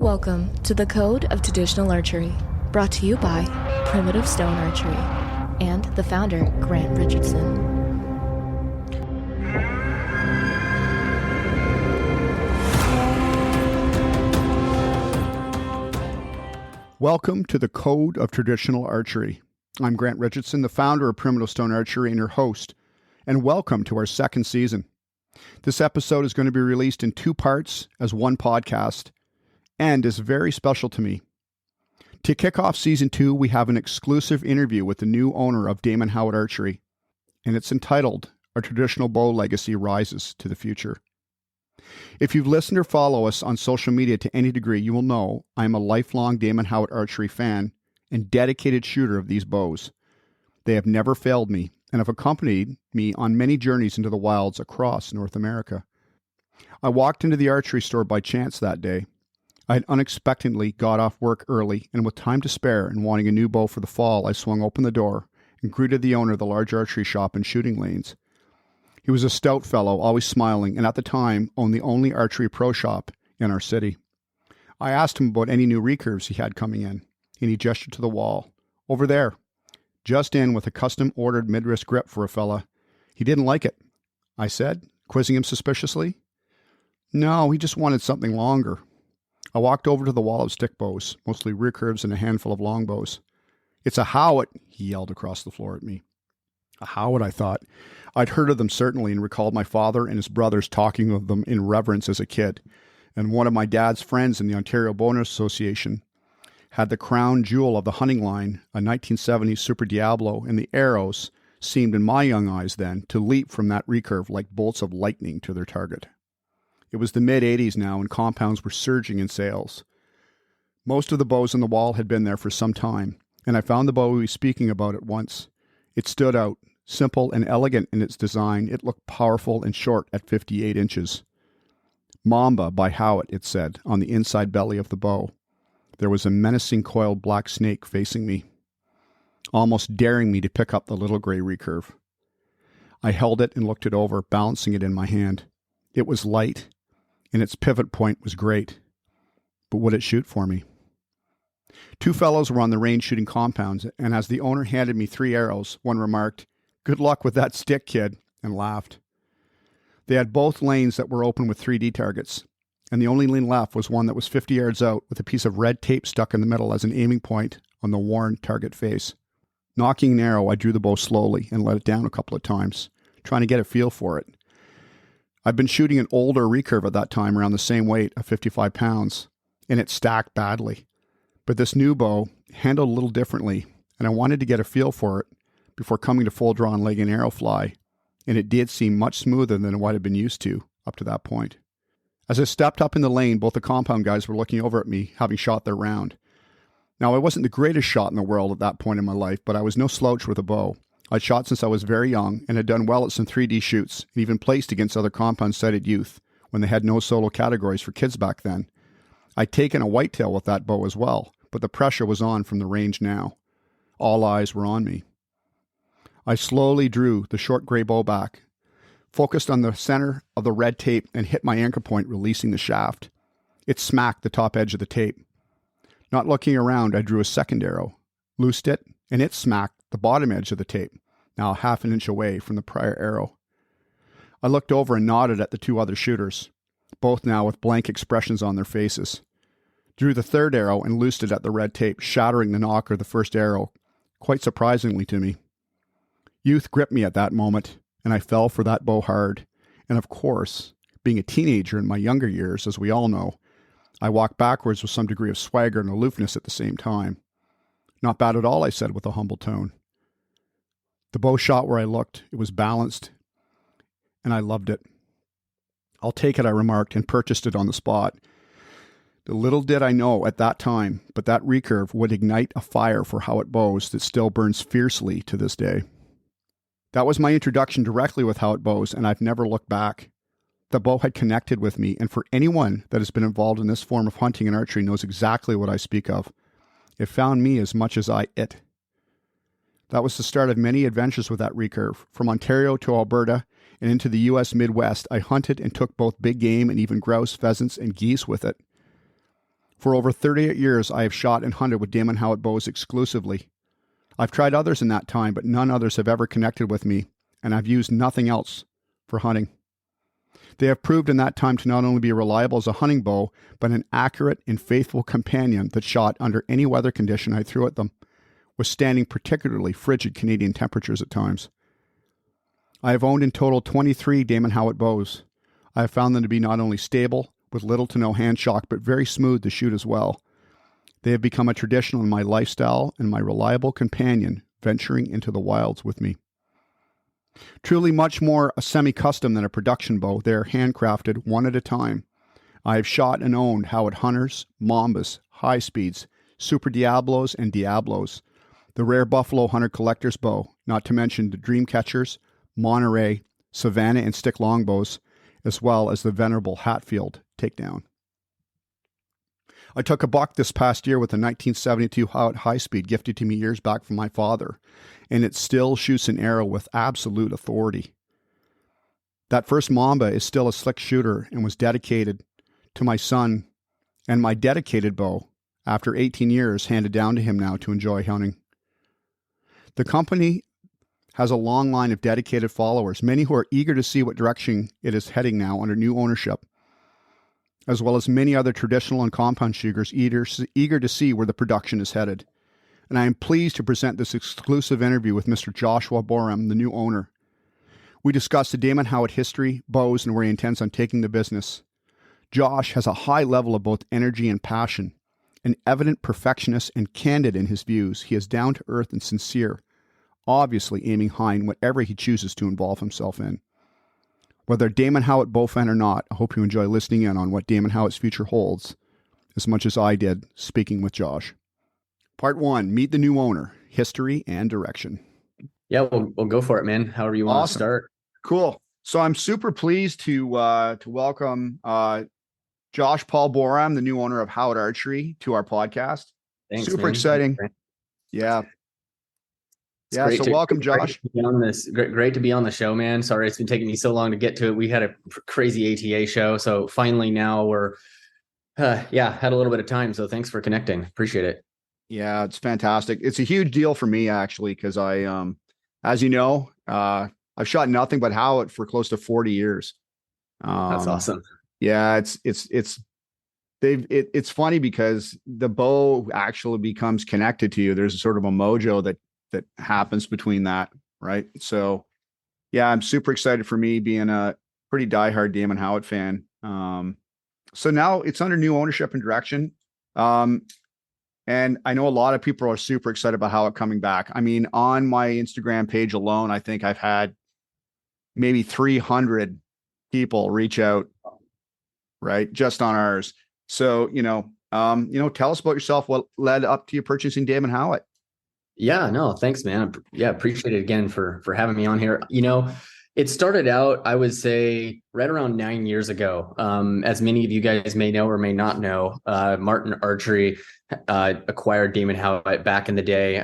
Welcome to the Code of Traditional Archery, brought to you by Primitive Stone Archery and the founder, Grant Richardson. Welcome to the Code of Traditional Archery. I'm Grant Richardson, the founder of Primitive Stone Archery and your host, and welcome to our second season. This episode is going to be released in two parts as one podcast, and is very special to me. To kick off season 2, we have an exclusive interview with the new owner of Damon Howitt Archery, and it's entitled, Our Traditional Bow Legacy Rises to the Future. If you've listened or follow us on social media to any degree, you will know I am a lifelong Damon Howitt Archery fan and dedicated shooter of these bows. They have never failed me and have accompanied me on many journeys into the wilds across North America. I walked into the archery store by chance that day. I had unexpectedly got off work early, and with time to spare and wanting a new bow for the fall, I swung open the door and greeted the owner of the large archery shop and shooting lanes. He was a stout fellow, always smiling, and at the time owned the only archery pro shop in our city. I asked him about any new recurves he had coming in, and he gestured to the wall. Over there, just in with a custom-ordered mid-wrist grip for a fella. He didn't like it, I said, quizzing him suspiciously. No, he just wanted something longer. I walked over to the wall of stick bows, mostly recurves and a handful of longbows. It's a Howitt, he yelled across the floor at me. A Howitt, I thought. I'd heard of them certainly and recalled my father and his brothers talking of them in reverence as a kid. And one of my dad's friends in the Ontario Bowhunters Association had the crown jewel of the hunting line, a 1970s Super Diablo, and the arrows seemed in my young eyes then to leap from that recurve like bolts of lightning to their target. It was the mid-'80s now, and compounds were surging in sales. Most of the bows on the wall had been there for some time, and I found the bow we were speaking about at once. It stood out, simple and elegant in its design. It looked powerful and short at 58 inches. Mamba by Howitt, it said, on the inside belly of the bow. There was a menacing coiled black snake facing me, almost daring me to pick up the little gray recurve. I held it and looked it over, balancing it in my hand. It was light, and its pivot point was great. But would it shoot for me? Two fellows were on the range shooting compounds, and as the owner handed me 3 arrows, one remarked, "Good luck with that stick, kid," and laughed. They had both lanes that were open with 3D targets, and the only lane left was one that was 50 yards out with a piece of red tape stuck in the middle as an aiming point on the worn target face. Nocking an arrow, I drew the bow slowly and let it down a couple of times, trying to get a feel for it. I'd been shooting an older recurve at that time around the same weight of 55 pounds, and it stacked badly. But this new bow handled a little differently, and I wanted to get a feel for it before coming to full draw on leg and arrow fly, and it did seem much smoother than what I'd been used to up to that point. As I stepped up in the lane, both the compound guys were looking over at me, having shot their round. Now, I wasn't the greatest shot in the world at that point in my life, but I was no slouch with a bow. I'd shot since I was very young and had done well at some 3D shoots and even placed against other compound-sighted youth when they had no solo categories for kids back then. I'd taken a whitetail with that bow as well, but the pressure was on from the range now. All eyes were on me. I slowly drew the short gray bow back, focused on the center of the red tape, and hit my anchor point, releasing the shaft. It smacked the top edge of the tape. Not looking around, I drew a second arrow, loosed it, and it smacked the bottom edge of the tape, now half an inch away from the prior arrow. I looked over and nodded at the 2 other shooters, both now with blank expressions on their faces. Drew the third arrow and loosed it at the red tape, shattering the knocker of the first arrow, quite surprisingly to me. Youth gripped me at that moment, and I fell for that bow hard. And of course, being a teenager in my younger years, as we all know, I walked backwards with some degree of swagger and aloofness at the same time. "Not bad at all," I said with a humble tone. The bow shot where I looked. It was balanced, and I loved it. "I'll take it," I remarked, and purchased it on the spot. Little did I know at that time, but that recurve would ignite a fire for Howitt bows that still burns fiercely to this day. That was my introduction directly with Howitt bows, and I've never looked back. The bow had connected with me, and for anyone that has been involved in this form of hunting and archery knows exactly what I speak of. It found me as much as I it. That was the start of many adventures with that recurve. From Ontario to Alberta and into the U.S. Midwest, I hunted and took both big game and even grouse, pheasants, and geese with it. For over 38 years, I have shot and hunted with Damon Howitt bows exclusively. I've tried others in that time, but none others have ever connected with me, and I've used nothing else for hunting. They have proved in that time to not only be reliable as a hunting bow, but an accurate and faithful companion that shot under any weather condition I threw at them, withstanding particularly frigid Canadian temperatures at times. I have owned in total 23 Damon Howitt bows. I have found them to be not only stable, with little to no hand shock, but very smooth to shoot as well. They have become a tradition in my lifestyle and my reliable companion venturing into the wilds with me. Truly much more a semi-custom than a production bow, they are handcrafted one at a time. I have shot and owned Howitt Hunters, Mambas, High Speeds, Super Diablos, and Diablos, the rare Buffalo Hunter Collector's Bow, not to mention the Dream Catchers, Monterey, Savannah, and Stick Longbows, as well as the venerable Hatfield Takedown. I took a buck this past year with a 1972 Howitt High Speed gifted to me years back from my father, and it still shoots an arrow with absolute authority. That first Mamba is still a slick shooter and was dedicated to my son and my dedicated bow, after 18 years, handed down to him now to enjoy hunting. The company has a long line of dedicated followers, many who are eager to see what direction it is heading now under new ownership, as well as many other traditional and compound shooters eager to see where the production is headed. And I am pleased to present this exclusive interview with Mr. Joshua Boram, the new owner. We discussed the Damon Howitt history, bows, and where he intends on taking the business. Josh has a high level of both energy and passion, an evident perfectionist and candid in his views. He is down to earth and sincere, obviously aiming high in whatever he chooses to involve himself in. Whether Damon Howitt bow fan or not, I hope you enjoy listening in on what Damon Howitt's future holds, as much as I did speaking with Josh. Part 1, meet the new owner, history and direction. Yeah, we'll go for it, man. However you want to start. Cool. So I'm super pleased to welcome Josh Paul Boram, the new owner of Howitt Archery, to our podcast. Thanks, super man. exciting. Yeah. So welcome, Josh. Great to be on the show, man. Sorry it's been taking me so long to get to it. We had a crazy ATA show, so finally now we're had a little bit of time. So thanks for connecting. Appreciate it. Yeah, it's fantastic. It's a huge deal for me actually, because I, as you know, I've shot nothing but Howitt for close to 40 years. That's awesome. Yeah, it's funny because the bow actually becomes connected to you. There's a sort of a mojo that happens between that, right? So yeah, I'm super excited for me being a pretty diehard Damon Howitt fan. So now it's under new ownership and direction. And I know a lot of people are super excited about Howitt coming back. I mean, on my Instagram page alone, I think I've had maybe 300 people reach out, right? Just on ours. So, tell us about yourself. What led up to you purchasing Damon Howitt? Yeah, no, thanks, man. Yeah, appreciate it again for having me on here. It started out, I would say, right around 9 years ago. As many of you guys may know or may not know, Martin Archery acquired Damon Howitt back in the day,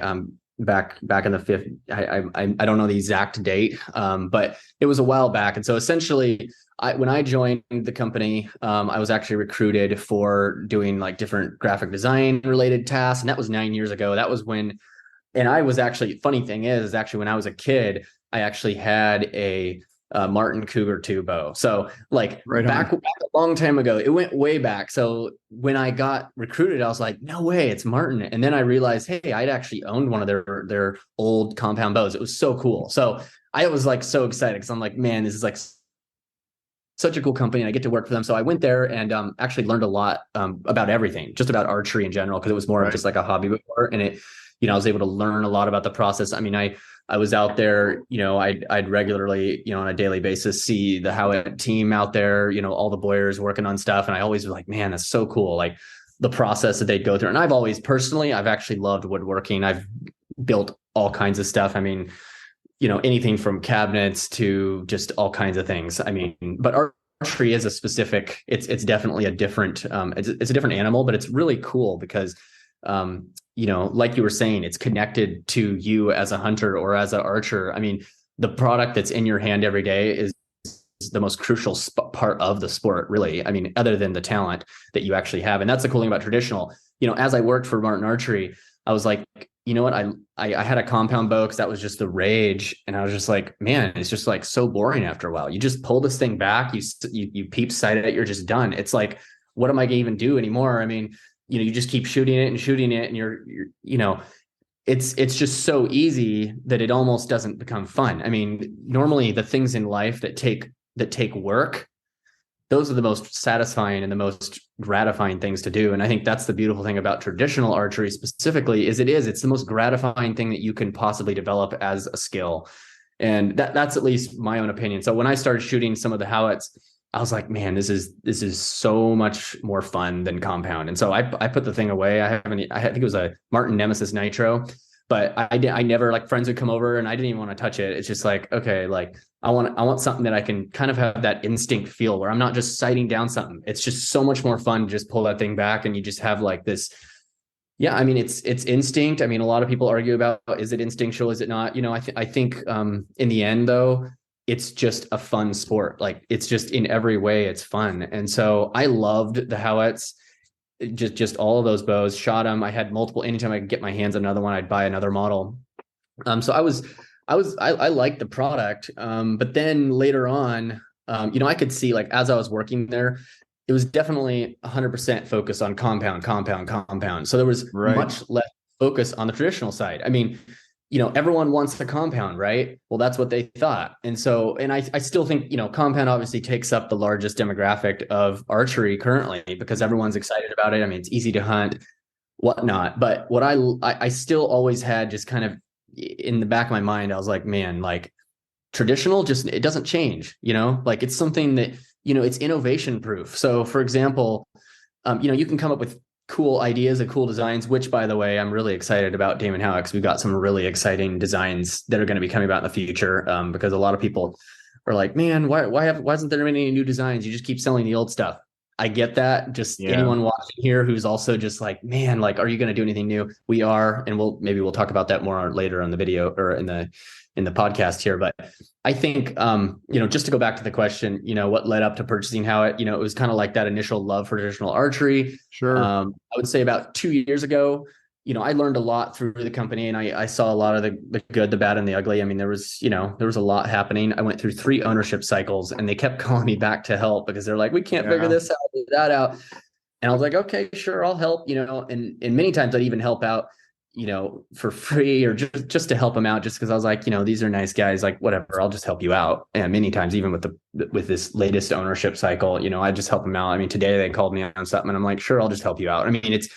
back in the fifth. I don't know the exact date, but it was a while back. And so essentially, when I joined the company, I was actually recruited for doing like different graphic design related tasks, and that was 9 years ago. That was when. And I was actually, funny thing is actually when I was a kid, I actually had a Martin Cougar 2 bow. So like back a long time ago, it went way back. So when I got recruited, I was like, no way, it's Martin. And then I realized, hey, I'd actually owned one of their old compound bows. It was so cool. So I was like so excited because I'm like, man, this is like such a cool company and I get to work for them. So I went there and actually learned a lot about everything, just about archery in general, because it was more of just like a hobby before. And it, I was able to learn a lot about the process. I mean, I was out there, I'd regularly, on a daily basis, see the Howitt team out there, all the bowyers working on stuff. And I always was like, man, that's so cool. Like the process that they'd go through. And I've actually loved woodworking. I've built all kinds of stuff. I mean, anything from cabinets to just all kinds of things. I mean, but archery is it's definitely a different, it's a different animal, but it's really cool because, like you were saying, it's connected to you as a hunter or as an archer. I mean, the product that's in your hand every day the most crucial part of the sport, really. I mean, other than the talent that you actually have. And that's the cool thing about traditional. As I worked for Martin Archery, I was like, you know what? I had a compound bow because that was just the rage. And I was just like, man, it's just like so boring after a while. You just pull this thing back, you peep sight it, you're just done. It's like, what am I gonna even do anymore? I mean, you just keep shooting it, and you're it's just so easy that it almost doesn't become fun. I mean, normally the things in life that take work, those are the most satisfying and the most gratifying things to do. And I think that's the beautiful thing about traditional archery specifically is it's the most gratifying thing that you can possibly develop as a skill. And that's at least my own opinion. So when I started shooting some of the Howitts, I was like, man, this is so much more fun than compound. And so I put the thing away. I think it was a Martin Nemesis Nitro, but I never, like, friends would come over and I didn't even want to touch it. It's just like, okay, like I want something that I can kind of have that instinct feel where I'm not just sighting down something. It's just so much more fun to just pull that thing back and you just have like this. Yeah, I mean, it's instinct. I mean, a lot of people argue about, is it instinctual? Is it not? I think in the end, though, it's just a fun sport. Like, it's just in every way, it's fun. And so I loved the Howitts, just all of those bows, shot them. I had multiple, anytime I could get my hands on another one, I'd buy another model. So I liked the product. But then later on, I could see, like, as I was working there, it was definitely 100% focused on compound. So there was much less focus on the traditional side. I mean, everyone wants the compound, right? Well, that's what they thought. And so, and I still think, compound obviously takes up the largest demographic of archery currently because everyone's excited about it. I mean, it's easy to hunt, whatnot. But what I still always had just kind of in the back of my mind, I was like, man, like, traditional, just, it doesn't change, like, it's something that, it's innovation proof. So for example, you can come up with cool ideas and cool designs, which, by the way, I'm really excited about Damon Howick. We've got some really exciting designs that are going to be coming about in the future, because a lot of people are like, man, why isn't there any new designs? You just keep selling the old stuff. I get that. Just anyone watching here who's also just like, man, like, are you going to do anything new? We are, and we'll talk about that more later on the video or in the podcast here. But I think, just to go back to the question, what led up to purchasing Howitt, it was kind of like that initial love for traditional archery. Sure. I would say about 2 years ago, I learned a lot through the company, and I saw a lot of the good, the bad, and the ugly. I mean, there was a lot happening. I went through 3 ownership cycles, and they kept calling me back to help because they're like, we can't figure this out, that out. And I was like, okay, sure, I'll help, and many times I'd even help out, for free or just to help them out, just because I was like, these are nice guys, like, whatever, I'll just help you out. And many times, even with this latest ownership cycle, I just help them out. I mean, today they called me on something and I'm like, sure, I'll just help you out. I mean, it's,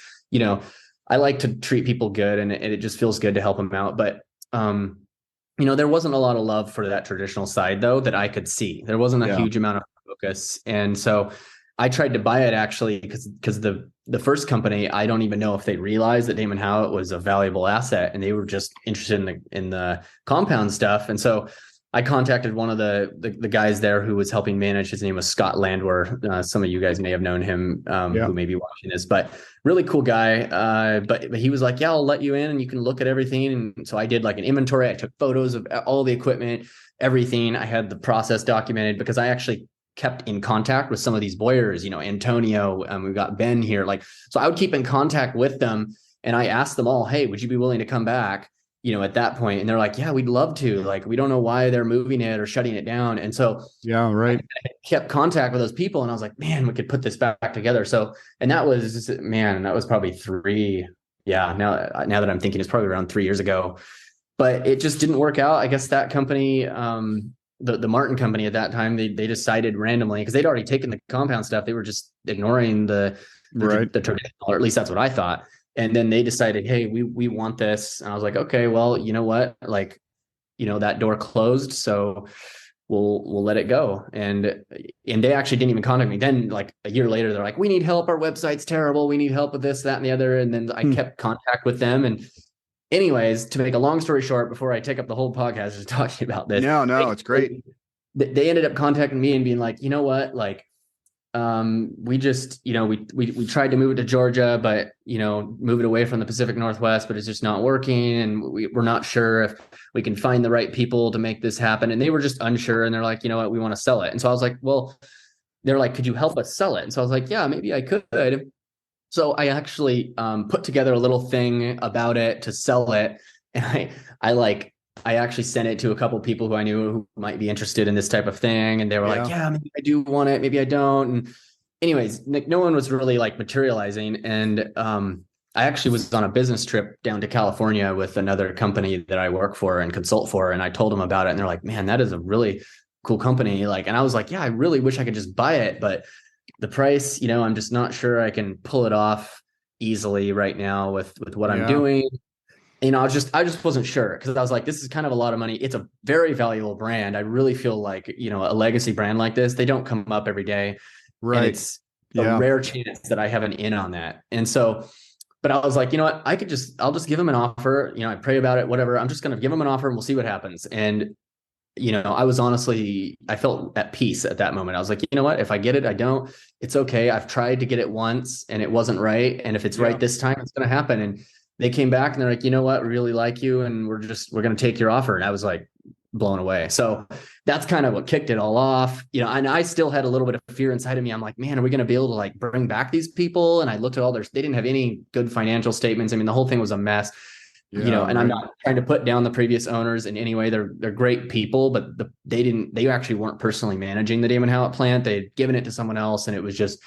I like to treat people good, and it just feels good to help them out. But, there wasn't a lot of love for that traditional side, though, that I could see. There wasn't a huge amount of focus. And so I tried to buy it, actually, because the first company, I don't even know if they realized that Damon Howitt was a valuable asset, and they were just interested in the compound stuff. And so I contacted one of the guys there who was helping manage. His name was Scott Landwehr. Some of you guys may have known him, who may be watching this, but really cool guy. But he was like, yeah, I'll let you in and you can look at everything. And so I did like an inventory. I took photos of all the equipment, everything. I had the process documented because I actually kept in contact with some of these boyers, Antonio, we've got Ben here. Like, so I would keep in contact with them, and I asked them all, hey, would you be willing to come back, at that point? And they're like, yeah, we'd love to. Like, we don't know why they're moving it or shutting it down. And so I kept contact with those people, and I was like, man, we could put this back together. So, and that was probably now that I'm thinking, it's probably around 3 years ago, but it just didn't work out. I guess that company, the Martin company at that time, they decided randomly, because they'd already taken the compound stuff. They were just ignoring the traditional, or at least that's what I thought. And then they decided, hey, we want this. And I was like, okay, well, you know what? Like, that door closed, so we'll let it go. And they actually didn't even contact me. Then, like, a year later, they're like, we need help. Our website's terrible. We need help with this, that, and the other. And then I kept contact with them. And anyways, to make a long story short, before I take up the whole podcast just talking about this. No, it's great. They ended up contacting me and being like, you know what? Like, we just, we tried to move it to Georgia, but, move it away from the Pacific Northwest, but it's just not working. And we're not sure if we can find the right people to make this happen. And they were just unsure. And they're like, you know what, we want to sell it. And so I was like, well, they're like, could you help us sell it? And so I was like, yeah, maybe I could. So I actually put together a little thing about it to sell it. And I actually sent it to a couple of people who I knew who might be interested in this type of thing. And they were like, yeah, maybe I do want it. Maybe I don't. And anyways, no one was really like materializing. And I actually was on a business trip down to California with another company that I work for and consult for. And I told them about it. And they're like, man, that is a really cool company. And I was like, yeah, I really wish I could just buy it. But the price, I'm just not sure I can pull it off easily right now with what I'm doing. I just wasn't sure, because I was like, this is kind of a lot of money. It's a very valuable brand. I really feel like, a legacy brand like this, they don't come up every day. Right. And it's a rare chance that I have an in on that. And so, but I was like, you know what, I'll just give them an offer. I pray about it, whatever. I'm just going to give them an offer and we'll see what happens. And I felt at peace at that moment. I was like, you know what, if I get it, I don't, it's okay. I've tried to get it once and it wasn't right. And if it's right this time, it's going to happen. And they came back and they're like, you know what, we really like you. And we're going to take your offer. And I was like blown away. So that's kind of what kicked it all off, and I still had a little bit of fear inside of me. I'm like, man, are we going to be able to like bring back these people? And I looked at they didn't have any good financial statements. I mean, the whole thing was a mess. And I'm not trying to put down the previous owners in any way. They're great people, but they actually weren't personally managing the Damon Howat plant. They'd given it to someone else. And it was just,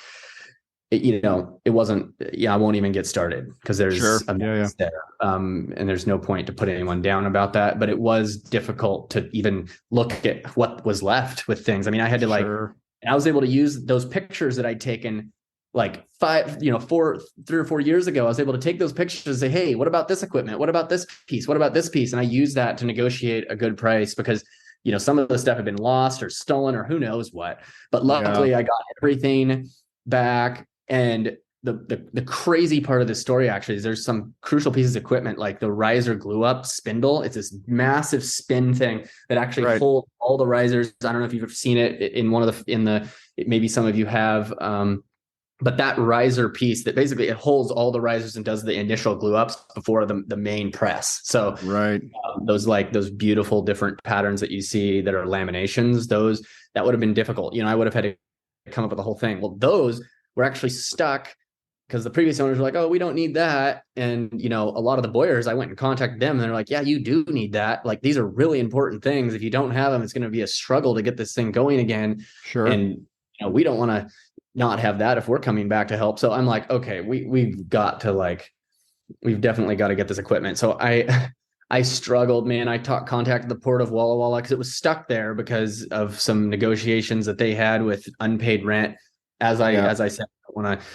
it wasn't, I won't even get started because there's a mess there. And there's no point to put anyone down about that, but it was difficult to even look at what was left with things. I mean, I had to I was able to use those pictures that I'd taken like 3 or 4 years ago. I was able to take those pictures and say, hey, what about this equipment? What about this piece? What about this piece? And I used that to negotiate a good price because, some of the stuff had been lost or stolen or who knows what. But luckily I got everything back. And the crazy part of the story actually is there's some crucial pieces of equipment like the riser glue up spindle. It's this massive spin thing that actually holds all the risers. I don't know if you've ever seen it in one of maybe some of you have, but that riser piece that basically it holds all the risers and does the initial glue ups before the main press. So those beautiful different patterns that you see that are laminations, that would have been difficult. I would have had to come up with the whole thing. Well, those were actually stuck because the previous owners were like, oh, we don't need that. And, a lot of the Boyers, I went and contacted them and they're like, yeah, you do need that. Like, these are really important things. If you don't have them, it's going to be a struggle to get this thing going again. Sure. And, we don't want to not have that if we're coming back to help. So I'm like, okay, we've definitely got to get this equipment. So I struggled, man. I contacted the Port of Walla Walla because it was stuck there because of some negotiations that they had with unpaid rent. As I said, I don't want to,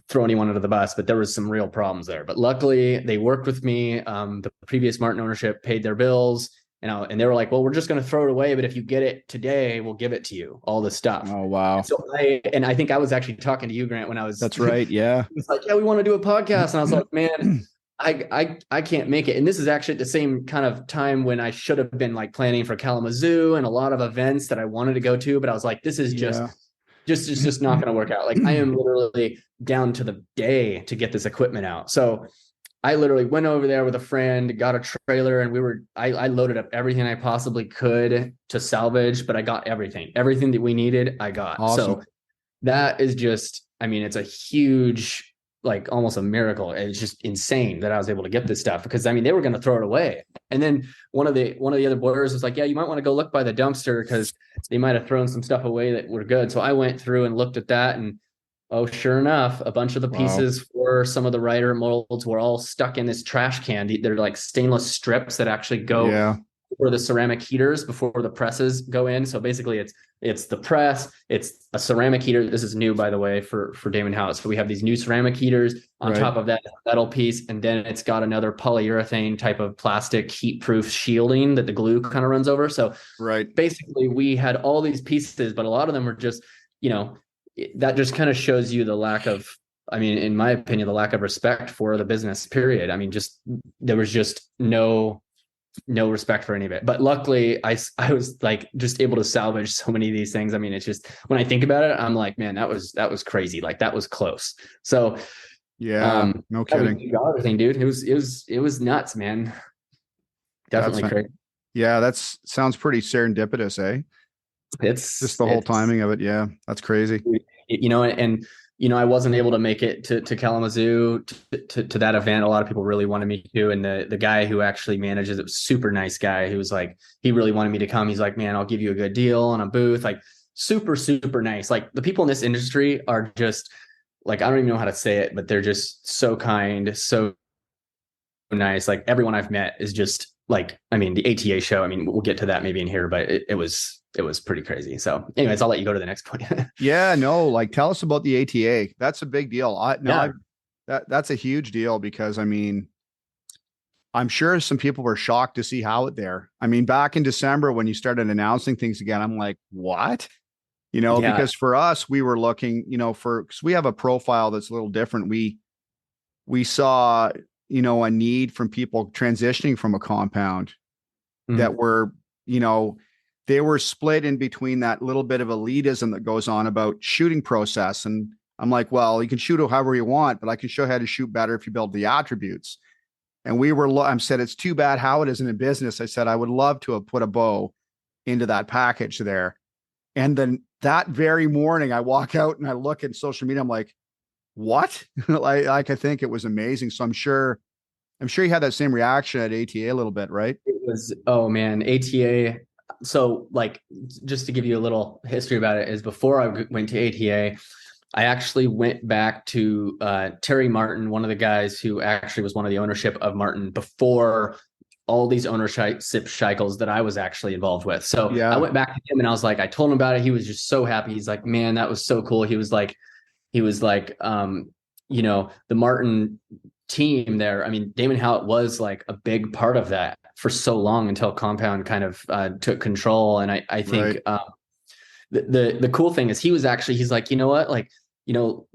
throw anyone under the bus, but there was some real problems there. But luckily they worked with me. The previous Martin ownership paid their bills, and they were like, well, we're just going to throw it away, but if you get it today, we'll give it to you, all this stuff. Oh, wow. So I think I was actually talking to you, Grant, when I was, that's right. Yeah. It's like, yeah, we want to do a podcast. And I was like, man, I can't make it. And this is actually at the same kind of time when I should have been like planning for Kalamazoo and a lot of events that I wanted to go to, but I was like, this is just not going to work out. Like, I am literally down to the day to get this equipment out. So I literally went over there with a friend, got a trailer, and I loaded up everything I possibly could to salvage, but I got everything that we needed. I got. Awesome. So that is just, it's a huge, like almost a miracle. It's just insane that I was able to get this stuff because they were going to throw it away. And then one of the other Boyers was like, yeah, you might want to go look by the dumpster because they might have thrown some stuff away that were good. So I went through and looked at that, and sure enough, a bunch of the pieces for some of the rider molds were all stuck in this trash can. They're like stainless strips that actually go for the ceramic heaters before the presses go in. So basically it's the press, it's a ceramic heater. This is new, by the way, for Damon Howat. So we have these new ceramic heaters on top of that metal piece. And then it's got another polyurethane type of plastic heat-proof shielding that the glue kind of runs over. So basically we had all these pieces, but a lot of them were just, that just kind of shows you the lack of, in my opinion, the lack of respect for the business, period. There was just no no respect for any of it. But luckily I was like just able to salvage so many of these things. I mean, it's just, when I think about it, I'm like, man, that was crazy. Like that was close. So Yeah, no that was kidding. the dollar thing, dude. It was nuts, man. That's Definitely crazy. yeah, that's sounds pretty serendipitous, eh? Just the whole It's timing of it. Yeah, that's crazy. and I wasn't able to make it to Kalamazoo to that event. A lot of people really wanted me to, and the guy who actually manages it was a super nice guy. Who was like, he really wanted me to come. He's like, man, I'll give you a good deal on a booth. Like super, super nice. Like the people in this industry are just like, I don't even know how to say it, but they're just so kind, so nice. Like everyone I've met is just like, I mean, the ATA show, I mean, we'll get to that maybe in here, but it was pretty crazy. So anyways, I'll let you go to the next point. Yeah, no, like tell us about the ATA. That's a big deal. Yeah. That's a huge deal because I mean, I'm sure some people were shocked to see Howard there. I mean, back in December when you started announcing things again, I'm like, what? Yeah. Because for us, we were looking, because we have a profile that's a little different. We saw, a need from people transitioning from a compound that Mm. were, you know, they were split in between that little bit of elitism that goes on about shooting process. And I'm like, well, you can shoot however you want, but I can show you how to shoot better if you build the attributes. And I said, it's too bad how it isn't in business. I said, I would love to have put a bow into that package there. And then that very morning, I walk out and I look at social media. I'm like, what? like I think it was amazing. So I'm sure you had that same reaction at ATA a little bit, right? It was, oh man, ATA. So like, just to give you a little history about it, is before I went to ATA, I actually went back to Terry Martin, one of the guys who actually was one of the ownership of Martin before all these ownership cycles that I was actually involved with. So I Yeah. went back to him and I was like, I told him about it. He was just so happy. He's like, man, that was so cool. He was like, the Martin team there. I mean, Damon Howlett was like a big part of that for so long until Compound kind of took control. And I think Right. the cool thing is he's like, you know what, like,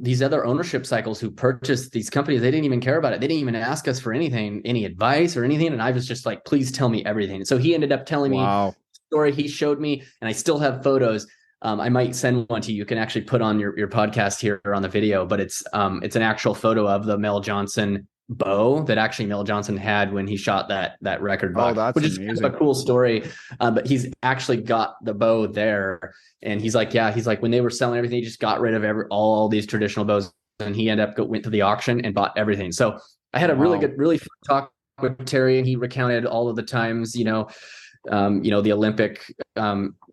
these other ownership cycles who purchased these companies, they didn't even care about it. They didn't even ask us for anything, any advice or anything. And I was just like, please tell me everything. And so he ended up telling me Wow. the story. He showed me, and I still have photos. I might send one to you. You can actually put on your podcast here on the video, but it's an actual photo of the Mel Johnson bow that actually Mel Johnson had when he shot that record Oh, buck, that's which is kind amazing. of a cool story. But he's actually got the bow there, and he's like, when they were selling everything, he just got rid of all these traditional bows, and he went to the auction and bought everything. So I had a Wow. really fun talk with Terry, and he recounted all of the times, the Olympic,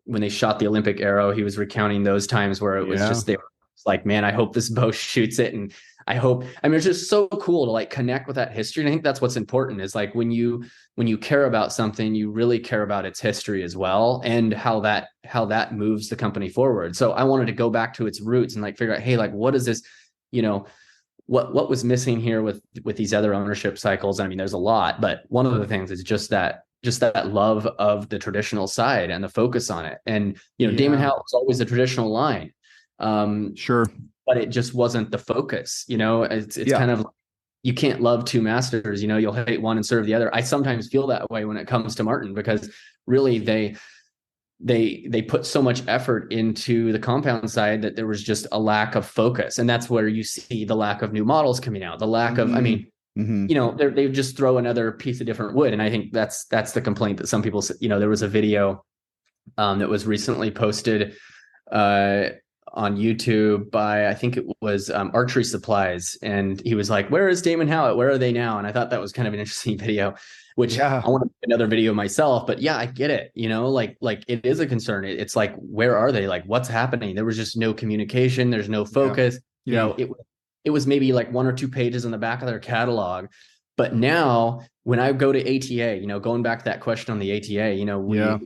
when they shot the Olympic arrow, he was recounting those times where it was Yeah. just, they were like, man, I hope this bow shoots it. And it's just so cool to like connect with that history. And I think that's what's important, is like when you care about something, you really care about its history as well, and how that moves the company forward. So I wanted to go back to its roots and like figure out, hey, like, what is this, what was missing here with these other ownership cycles? I mean, there's a lot, but one of the things is just that love of the traditional side and the focus on it. And Damon Yeah. Howell was always a traditional line, Sure. but it just wasn't the focus. It's Yeah. kind of, you can't love two masters. You'll hate one and serve the other. I sometimes feel that way when it comes to Martin, because really they put so much effort into the compound side that there was just a lack of focus. And that's where you see the lack of new models coming out, the lack of, I mean, Mm-hmm. they just throw another piece of different wood. And I think that's the complaint that some people, there was a video that was recently posted on YouTube by, I think it was Archery Supplies. And he was like, where is Damon Howlett? Where are they now? And I thought that was kind of an interesting video, which Yeah. I want to make another video myself. But yeah, I get it. Like it is a concern. It's like, where are they? Like, what's happening? There was just no communication. There's no Yeah. focus. Yeah. It was maybe like 1 or 2 pages in the back of their catalog. But now when I go to ATA, going back to that question on the ATA, Yeah.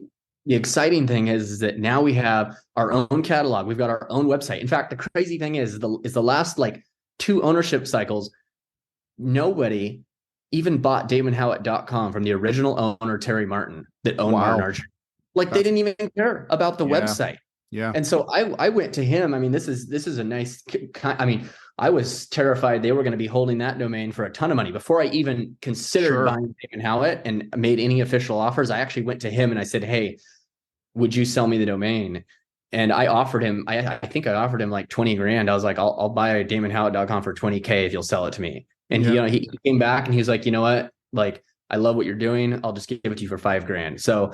the exciting thing is that now we have our own catalog. We've got our own website. In fact, the crazy thing is the last like 2 ownership cycles, nobody even bought DamonHowlett.com from the original owner, Terry Martin, that owned Martin Wow. Archery. Like they That's didn't even care about the yeah. website. Yeah. And so I went to him. I mean, this is a nice, I mean, I was terrified they were going to be holding that domain for a ton of money. Before I even considered buying Damon Howitt and made any official offers, I actually went to him and I said, hey, would you sell me the domain? And I offered him, I think I offered him like 20 grand. I was like, I'll buy damonhowitt.com for 20K if you'll sell it to me. And he came back and he was like, you know what? Like, I love what you're doing. I'll just give it to you for 5 grand. So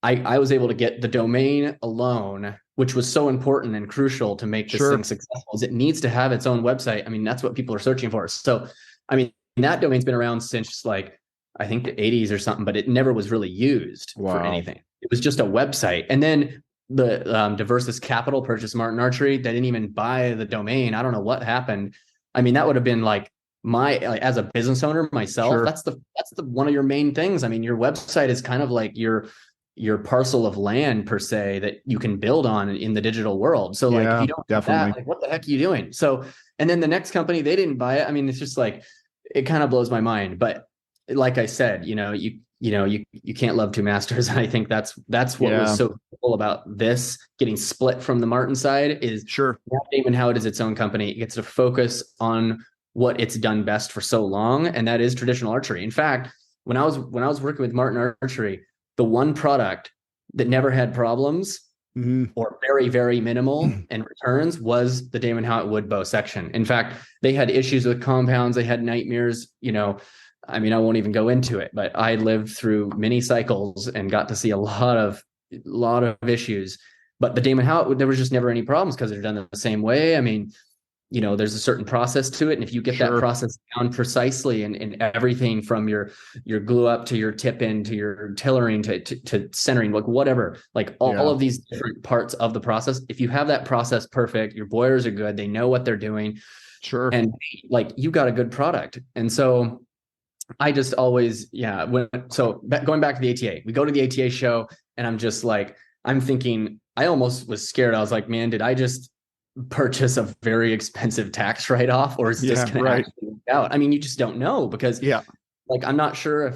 I was able to get the domain alone, which was so important and crucial to make this thing successful, is it needs to have its own website. I mean, that's what people are searching for. So, I mean, that domain's been around since like, I think the 80s or something, but it never was really used for anything. It was just a website. And then the Diversus Capital purchased Martin Archery. They didn't even buy the domain. I don't know what happened. I mean, that would have been like as a business owner myself, that's the one of your main things. I mean, your website is kind of like your parcel of land per se that you can build on in the digital world. So like, if you don't have that, like, what the heck are you doing? So, and then the next company, they didn't buy it. I mean, it's just like, it kind of blows my mind. But like I said, you can't love two masters. I think that's what was so cool about this getting split from the Martin side is Damon Howitt is its own company. It gets to focus on what it's done best for so long. And that is traditional archery. In fact, when I was working with Martin Archery, the one product that never had problems or very, very minimal in returns was the Damon Howitt wood bow section. In fact, they had issues with compounds. They had nightmares, I mean, I won't even go into it, but I lived through many cycles and got to see a lot of issues. But the Damon Howitt, there was just never any problems because they're done the same way. I mean, there's a certain process to it. And if you get that process down precisely and everything from your glue up to your tip in to your tillering to centering, like whatever, like all of these different parts of the process, if you have that process perfect, your boilers are good, they know what they're doing. And like, you got a good product. And so I just always, going back to the ATA, we go to the ATA show and I'm just like, I'm thinking, I almost was scared. I was like, man, did I just purchase a very expensive tax write-off, or is this going to actually work out? I mean, you just don't know because like, I'm not sure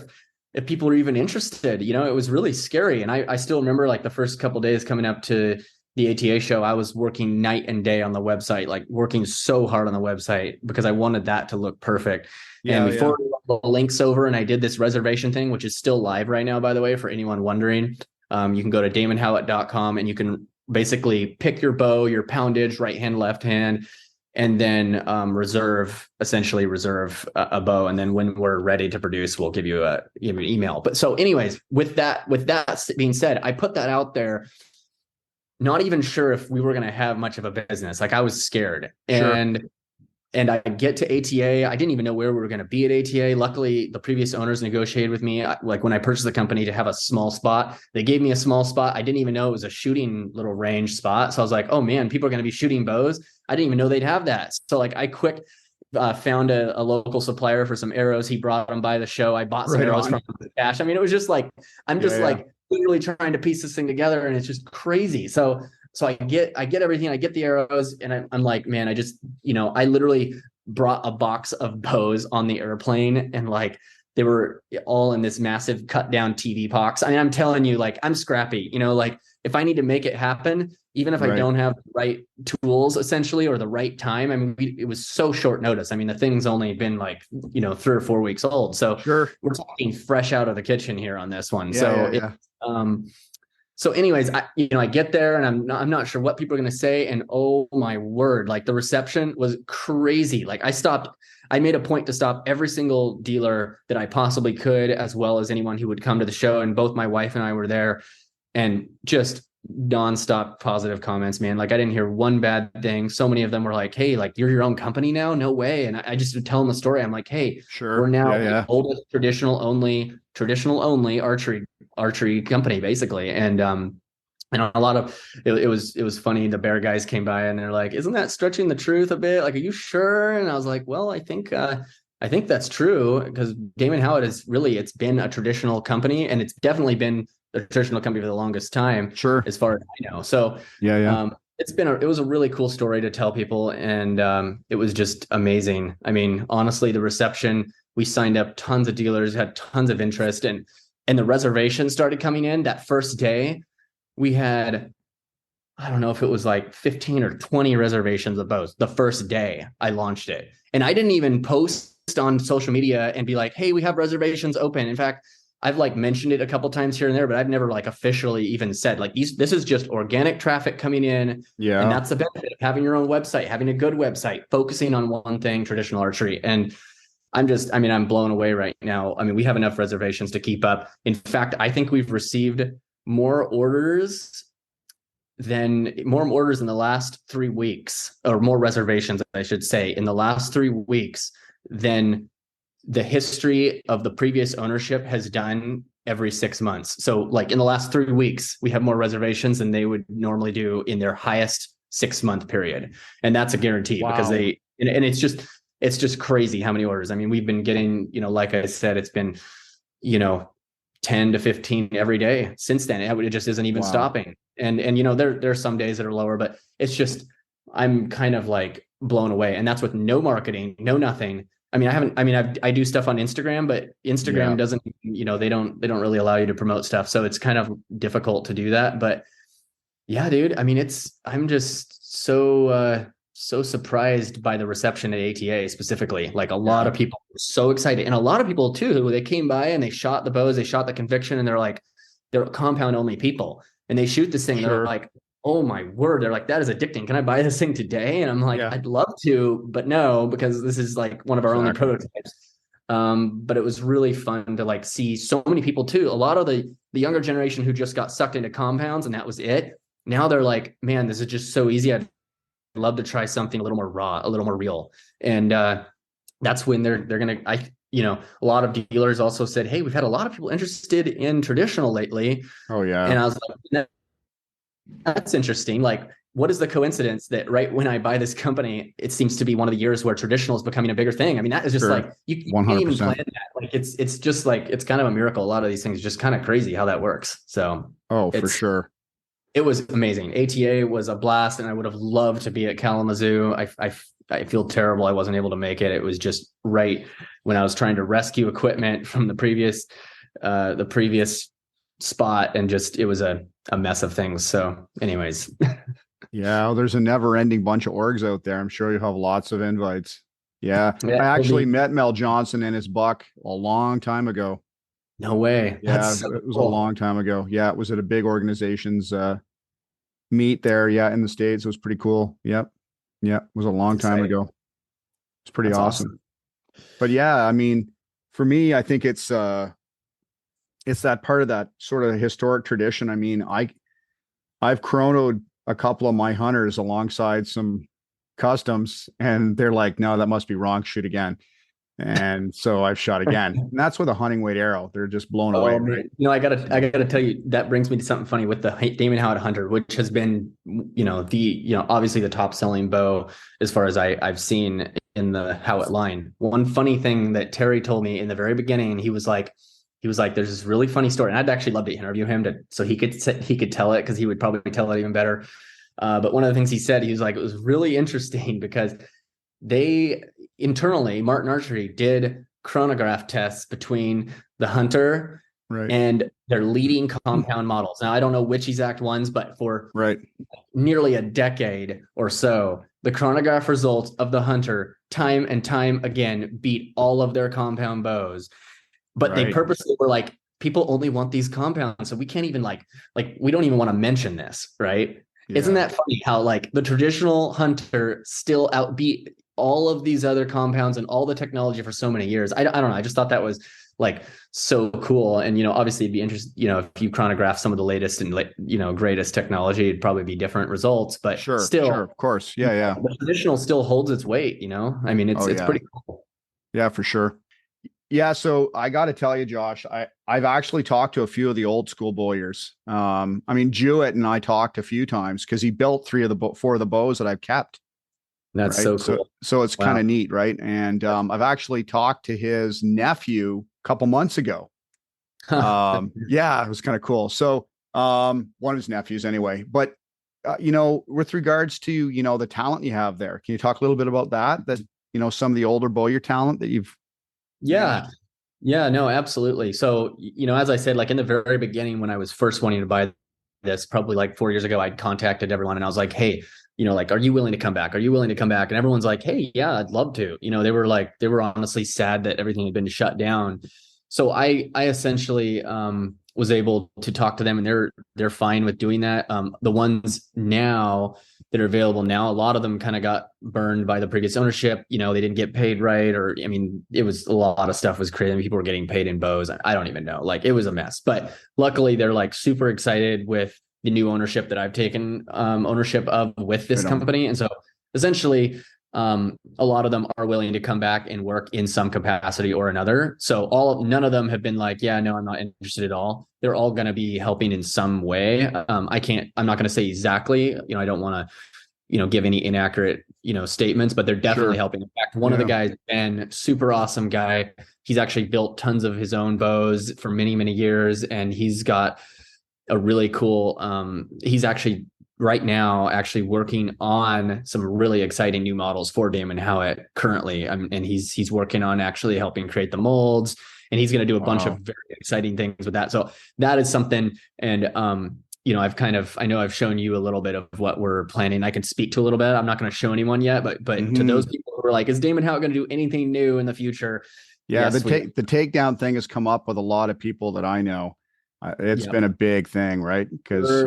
if people are even interested, it was really scary. And I still remember like the first couple of days coming up to the ATA show, I was working night and day on the website, like working so hard on the website because I wanted that to look perfect. And before the links over and I did this reservation thing, which is still live right now, by the way, for anyone wondering, you can go to damonhowitt.com and you can basically pick your bow, your poundage, right hand, left hand, and then reserve a bow. And then when we're ready to produce, we'll give you an email. But so anyways, with that being said, I put that out there, not even sure if we were going to have much of a business. Like, I was scared. And I get to ATA. I didn't even know where we were going to be at ATA. Luckily, the previous owners negotiated with me. Like, when I purchased the company, to have a small spot, they gave me a small spot. I didn't even know it was a shooting little range spot. So I was like, oh man, people are going to be shooting bows. I didn't even know they'd have that. So like, I found a local supplier for some arrows. He brought them by the show. I bought some arrows from the cash. I mean, it was just like, I'm just like literally trying to piece this thing together, and it's just crazy. So I get everything. I get the arrows, and I'm like, man, I literally brought a box of bows on the airplane, and like, they were all in this massive cut down TV box. I mean, I'm telling you, like, I'm scrappy, like, if I need to make it happen, even if I don't have the right tools essentially, or the right time. I mean, it was so short notice. I mean, the thing's only been like, 3 or 4 weeks old. So we're talking fresh out of the kitchen here on this one. So anyways, I get there and I'm not sure what people are going to say. And oh my word, like, the reception was crazy. Like, I made a point to stop every single dealer that I possibly could, as well as anyone who would come to the show. And both my wife and I were there, and just nonstop positive comments, man. Like, I didn't hear one bad thing. So many of them were like, hey, like, you're your own company now? No way. And I just would tell them the story. I'm like, hey, we're now the oldest traditional only archery company, basically. And a lot of it was funny. The Bear guys came by and they're like, isn't that stretching the truth a bit? Like, are you sure? And I was like, well, I think that's true, because Damon Howitt it's been a traditional company, and it's definitely been a traditional company for the longest time, as far as I know. So it was a really cool story to tell people, and it was just amazing. I mean, honestly, the reception, we signed up tons of dealers, had tons of interest, and the reservations started coming in that first day. We had I don't know if it was like 15 or 20 reservations of bows the first day I launched it. And I didn't even post on social media and be like, hey, we have reservations open. In fact, I've like mentioned it a couple times here and there, but I've never like officially even said like this is just organic traffic coming in. And Yeah, that's the benefit of having your own website, having a good website, focusing on one thing, traditional archery. And I'm blown away right now. I mean, we have enough reservations to keep up. In fact, I think we've received more orders in the last 3 weeks, or more reservations, I should say, in the last 3 weeks than the history of the previous ownership has done every 6 months. So, like in the last 3 weeks, we have more reservations than they would normally do in their highest 6 month period, and that's a guarantee because wow, and it's just crazy how many orders. I mean, we've been getting, like I said, it's been, you know, 10 to 15 every day since then. It just isn't even wow, stopping. And there's some days that are lower, but it's just, I'm kind of like blown away. And that's with no marketing, no nothing. I mean, I do stuff on Instagram, but yeah. Instagram doesn't, they don't really allow you to promote stuff. So it's kind of difficult to do that. But yeah, dude, I mean, I'm just so surprised by the reception at ATA specifically. Like a lot Yeah, of people were so excited, and a lot of people too, they came by and they shot the bows, they shot the conviction, and they're compound only people, and they shoot this thing, and they're sure. like, oh my word, they're like, that is addicting. Can I buy this thing today? And I'm like, Yeah, I'd love to, but no, because this is like one of our only exactly. prototypes. But it was really fun to like see so many people too. A lot of the younger generation who just got sucked into compounds and that was it. Now they're like, man, this is just so easy. I'd love to try something a little more raw, a little more real. And that's when they're gonna. A lot of dealers also said, hey, we've had a lot of people interested in traditional lately. Oh yeah, And I was like, that's interesting. Like, what is the coincidence that right when I buy this company, it seems to be one of the years where traditional is becoming a bigger thing? I mean, that is just sure. like you can't even 100%. plan that. Like, it's just like it's kind of a miracle. A lot of these things just kind of crazy how that works. So Oh, for it's sure. it was amazing. ATA was a blast, and I would have loved to be at Kalamazoo. I feel terrible I wasn't able to make it. It was just right when I was trying to rescue equipment from the previous spot, and just it was a mess of things. So, anyways, Yeah, well, there's a never-ending bunch of orgs out there. I'm sure you have lots of invites. Yeah, yeah, I it'll actually be met Mel Johnson and his buck a long time ago. no way. That's Yeah, so it was a cool. long time ago. Yeah, it was at a big organization's meet there. Yeah, in the States. It was pretty cool. Yep. Yeah, it was a That's long time exciting. ago. It's pretty That's awesome. awesome. But yeah, I mean, for me, I think it's that part of that sort of historic tradition. I mean, I've chronoed a couple of my hunters alongside some customs, and they're like, no, that must be wrong. Shoot again. And so I've shot again. And that's with a hunting weight arrow. They're just blown away, Oh right? man, I gotta tell you that brings me to something funny with the Damon Howard Hunter, which has been, obviously the top selling bow as far as I've seen in the Howitt line. One funny thing that Terry told me in the very beginning, he was like, there's this really funny story, and I'd actually love to interview him so he could tell it because he would probably tell it even better. But one of the things he said, he was like, it was really interesting because they internally, Martin Archery did chronograph tests between the Hunter Right. and their leading compound models. Now, I don't know which exact ones, but for Right. nearly a decade or so, the chronograph results of the Hunter time and time again beat all of their compound bows. But they Right. purposely were like, people only want these compounds, so we can't even like we don't even want to mention this, right? Isn't Yeah. that funny how like the traditional Hunter still outbeat all of these other compounds and all the technology for so many years? I don't know. I just thought that was like so cool. And obviously it'd be interesting, if you chronograph some of the latest and greatest technology, it'd probably be different results. But Sure. Sure. still, Of course. Yeah. Yeah. the traditional still holds its weight. I mean, it's Oh it's yeah. pretty cool. Yeah, for sure. Yeah, so I got to tell you, Josh, I've actually talked to a few of the old school bowyers. I mean, Jewett and I talked a few times because he built four of the bows that I've kept. That's Right. so So cool. so it's kind Wow. of neat, right? And I've actually talked to his nephew a couple months ago. Yeah, it was kind of cool. So one of his nephews anyway. But with regards to the talent you have there, can you talk a little bit about that? That some of the older bowyer talent that you've Yeah. Yeah, no, absolutely. So, as I said, like in the very beginning, when I was first wanting to buy this, probably like 4 years ago, I'd contacted everyone and I was like, hey, like, are you willing to come back? Are you willing to come back? And everyone's like, hey, yeah, I'd love to. They were honestly sad that everything had been shut down. So I essentially was able to talk to them, and they're fine with doing that. The ones now that are available now, a lot of them kind of got burned by the previous ownership. They didn't get paid right, or it was a lot of stuff was crazy. People were getting paid in bows. I don't even know. Like, it was a mess. But luckily, they're like super excited with the new ownership that I've taken ownership of with this company, and so essentially, a lot of them are willing to come back and work in some capacity or another. So none of them have been like, yeah, no, I'm not interested at all. They're all going to be helping in some way. I'm not going to say exactly, I don't want to, give any inaccurate, statements, but they're definitely helping. In fact, one of the guys, Ben, super awesome guy. He's actually built tons of his own bows for many, many years. And he's got a really cool, he's actually right now actually working on some really exciting new models for Damon Howitt currently. And he's working on actually helping create the molds, and he's going to do a bunch of very exciting things with that. So that is something. And, I know I've shown you a little bit of what we're planning. I can speak to a little bit. I'm not going to show anyone yet, but to those people who are like, is Damon Howitt going to do anything new in the future? Yeah. Yes, the takedown thing has come up with a lot of people that I know. It's been a big thing, right? Because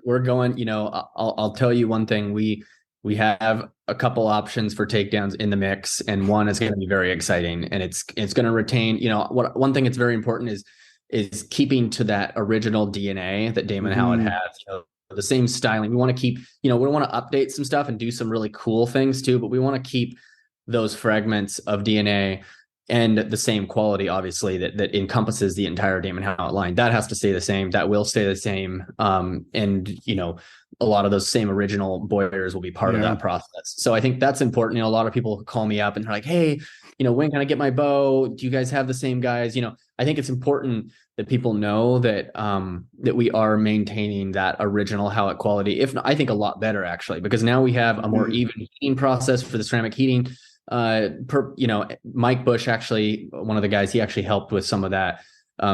we're going. I'll tell you one thing. We have a couple options for takedowns in the mix, and one is going to be very exciting, and it's going to retain. One thing that's very important is keeping to that original DNA that Damon Howitt has. The same styling. We want to keep. We want to update some stuff and do some really cool things too, but we want to keep those fragments of DNA and the same quality, obviously, that encompasses the entire Damon Howitt line. That has to stay the same. That will stay the same. And a lot of those same original boyers will be part of that process. So I think that's important. A lot of people call me up and they're like, hey, when can I get my bow? Do you guys have the same guys? I think it's important that people know that that we are maintaining that original Howitt quality. If not, I think a lot better, actually, because now we have a more even heating process for the ceramic heating. Mike Bush, actually, one of the guys, he actually helped with some of that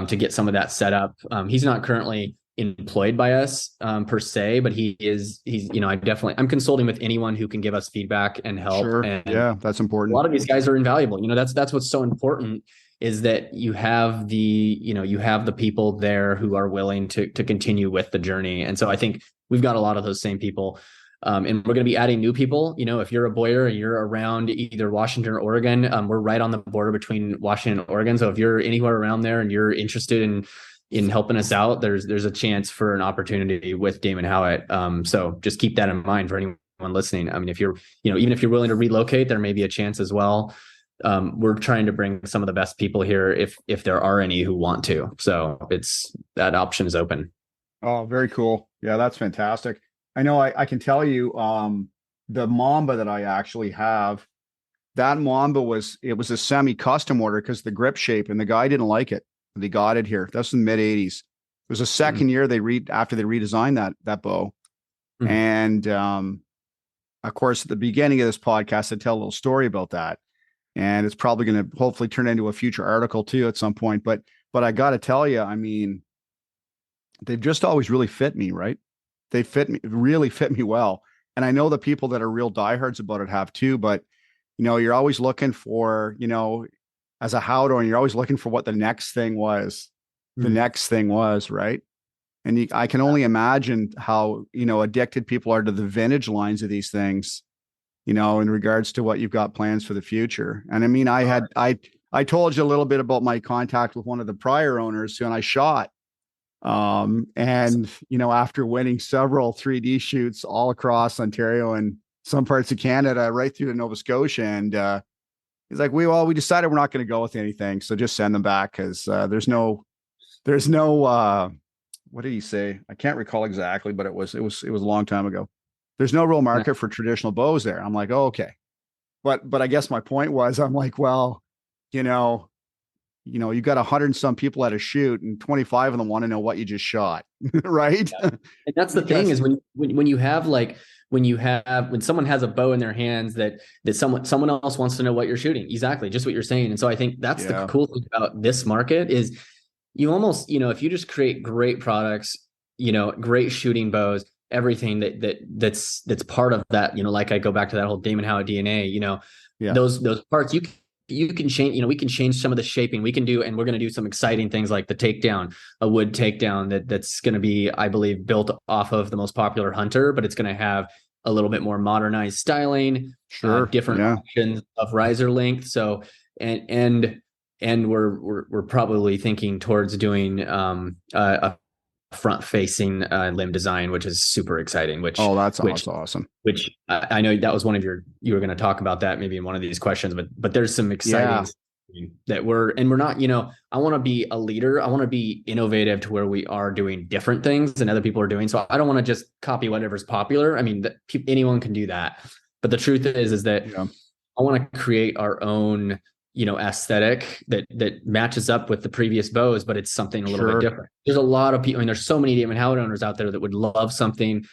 to get some of that set up. He's not currently employed by us per se, but I'm consulting with anyone who can give us feedback and help. Sure. And that's important. A lot of these guys are invaluable. That's what's so important, is that you have the people there who are willing to continue with the journey. And so I think we've got a lot of those same people. And we're going to be adding new people. If you're a boyer and you're around either Washington or Oregon, we're right on the border between Washington and Oregon. So if you're anywhere around there and you're interested in helping us out, there's a chance for an opportunity with Damon Howitt. So just keep that in mind for anyone listening. If you're, even if you're willing to relocate, there may be a chance as well. We're trying to bring some of the best people here if there are any who want to. So that option is open. Oh, very cool. Yeah, that's fantastic. I know I can tell you the Mamba that I actually have, that Mamba was a semi-custom order because the grip shape, and the guy didn't like it. They got it here. That's in the mid-'80s. It was the second year after they redesigned that bow. And of course, at the beginning of this podcast, I tell a little story about that. And it's probably going to hopefully turn into a future article too at some point. But I got to tell you, they've just always really fit me, right? They really fit me well. And I know the people that are real diehards about it have too, but you're always looking for, as a Howdorn, you're always looking for what the next thing was. The next thing was, right? And I can only imagine how, addicted people are to the vintage lines of these things, in regards to what you've got plans for the future. And I told you a little bit about my contact with one of the prior owners and I shot. After winning several 3D shoots all across Ontario and some parts of Canada, right through to Nova Scotia. And, he's like, we decided we're not going to go with anything. So just send them back. Cause, there's no, what did he say? I can't recall exactly, but it was a long time ago. There's no real market for traditional bows there. I'm like, oh, okay. But I guess my point was, I'm like, well, you got 100 and some people at a shoot and 25 of them want to know what you just shot. Right. Yeah. And that's the thing is when someone has a bow in their hands that someone else wants to know what you're shooting. Exactly. Just what you're saying. And so I think that's the cool thing about this market is you almost, if you just create great products great shooting bows, everything that's part of that, like I go back to that whole Damon Howitt DNA, Yeah. those parts you can change, we can change some of the shaping we can do, and we're going to do some exciting things like the takedown, a wood takedown that's going to be, I believe, built off of the most popular Hunter, but it's going to have a little bit more modernized styling, Sure. different options of riser length. So, and we're probably thinking towards doing a front facing limb design, which is super exciting, which that's awesome. Which I know that was one of you were going to talk about that maybe in one of these questions, but there's some exciting that we're not, I want to be a leader. I want to be innovative to where we are doing different things than other people are doing. So I don't want to just copy whatever's popular. I mean, anyone can do that. But the truth is that I want to create our own, aesthetic that matches up with the previous bows, but it's something a little bit different. There's a lot of people, I mean, there's so many Damon Howitt owners out there that would love something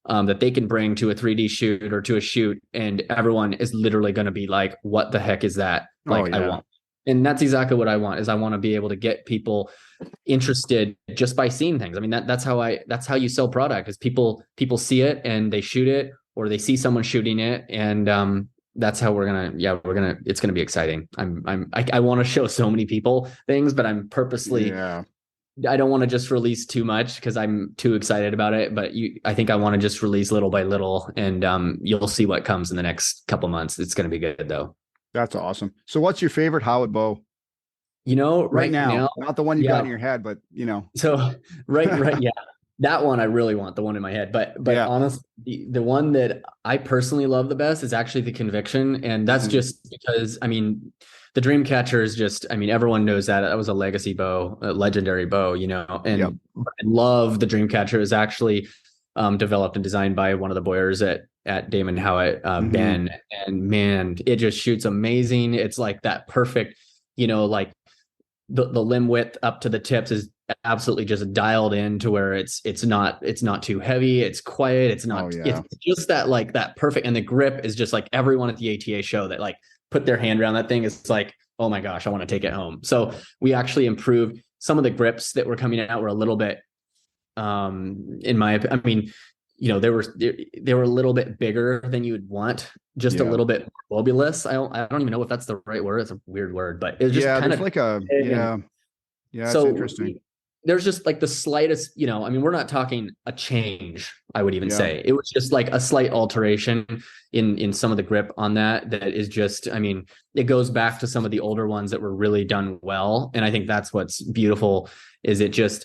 that they can bring to a 3D shoot or to a shoot, and everyone is literally going to be like, what the heck is that? Like, I want. And that's exactly what I want, is I want to be able to get people interested just by seeing things. I mean, that's how you sell product, is people see it and they shoot it, or they see someone shooting it. And, that's how it's going to be exciting. I want to show so many people things, but I'm purposely, I don't want to just release too much because I'm too excited about it. But I think I want to just release little by little, and you'll see what comes in the next couple months. It's going to be good though. That's awesome. So what's your favorite Howitt bow? Right now, not the one you got in your head, but So right. Yeah. That one I really want, the one in my head, but honestly, the one that I personally love the best is actually the Conviction. And that's just because, I mean, the Dreamcatcher is just, I mean, everyone knows that was a legacy bow, a legendary bow, and I love the Dreamcatcher. Is actually developed and designed by one of the boyers at Damon Howitt, Ben, and man, it just shoots amazing. It's like that perfect, like the limb width up to the tips is absolutely just dialed in to where it's not too heavy, it's quiet, it's not it's just that perfect. And the grip is just like everyone at the ATA show that like put their hand around that thing, it's like, oh my gosh, I want to take it home. So we actually improved some of the grips that were coming out, were a little bit in my, I mean, they were a little bit bigger than you would want, just a little bit globulous. I don't even know if that's the right word. It's a weird word, but it's just kind of like it's interesting. There's just like the slightest, I mean, we're not talking a change, I would even say. It was just like a slight alteration in some of the grip on that is just, I mean, it goes back to some of the older ones that were really done well. And I think that's what's beautiful, is it just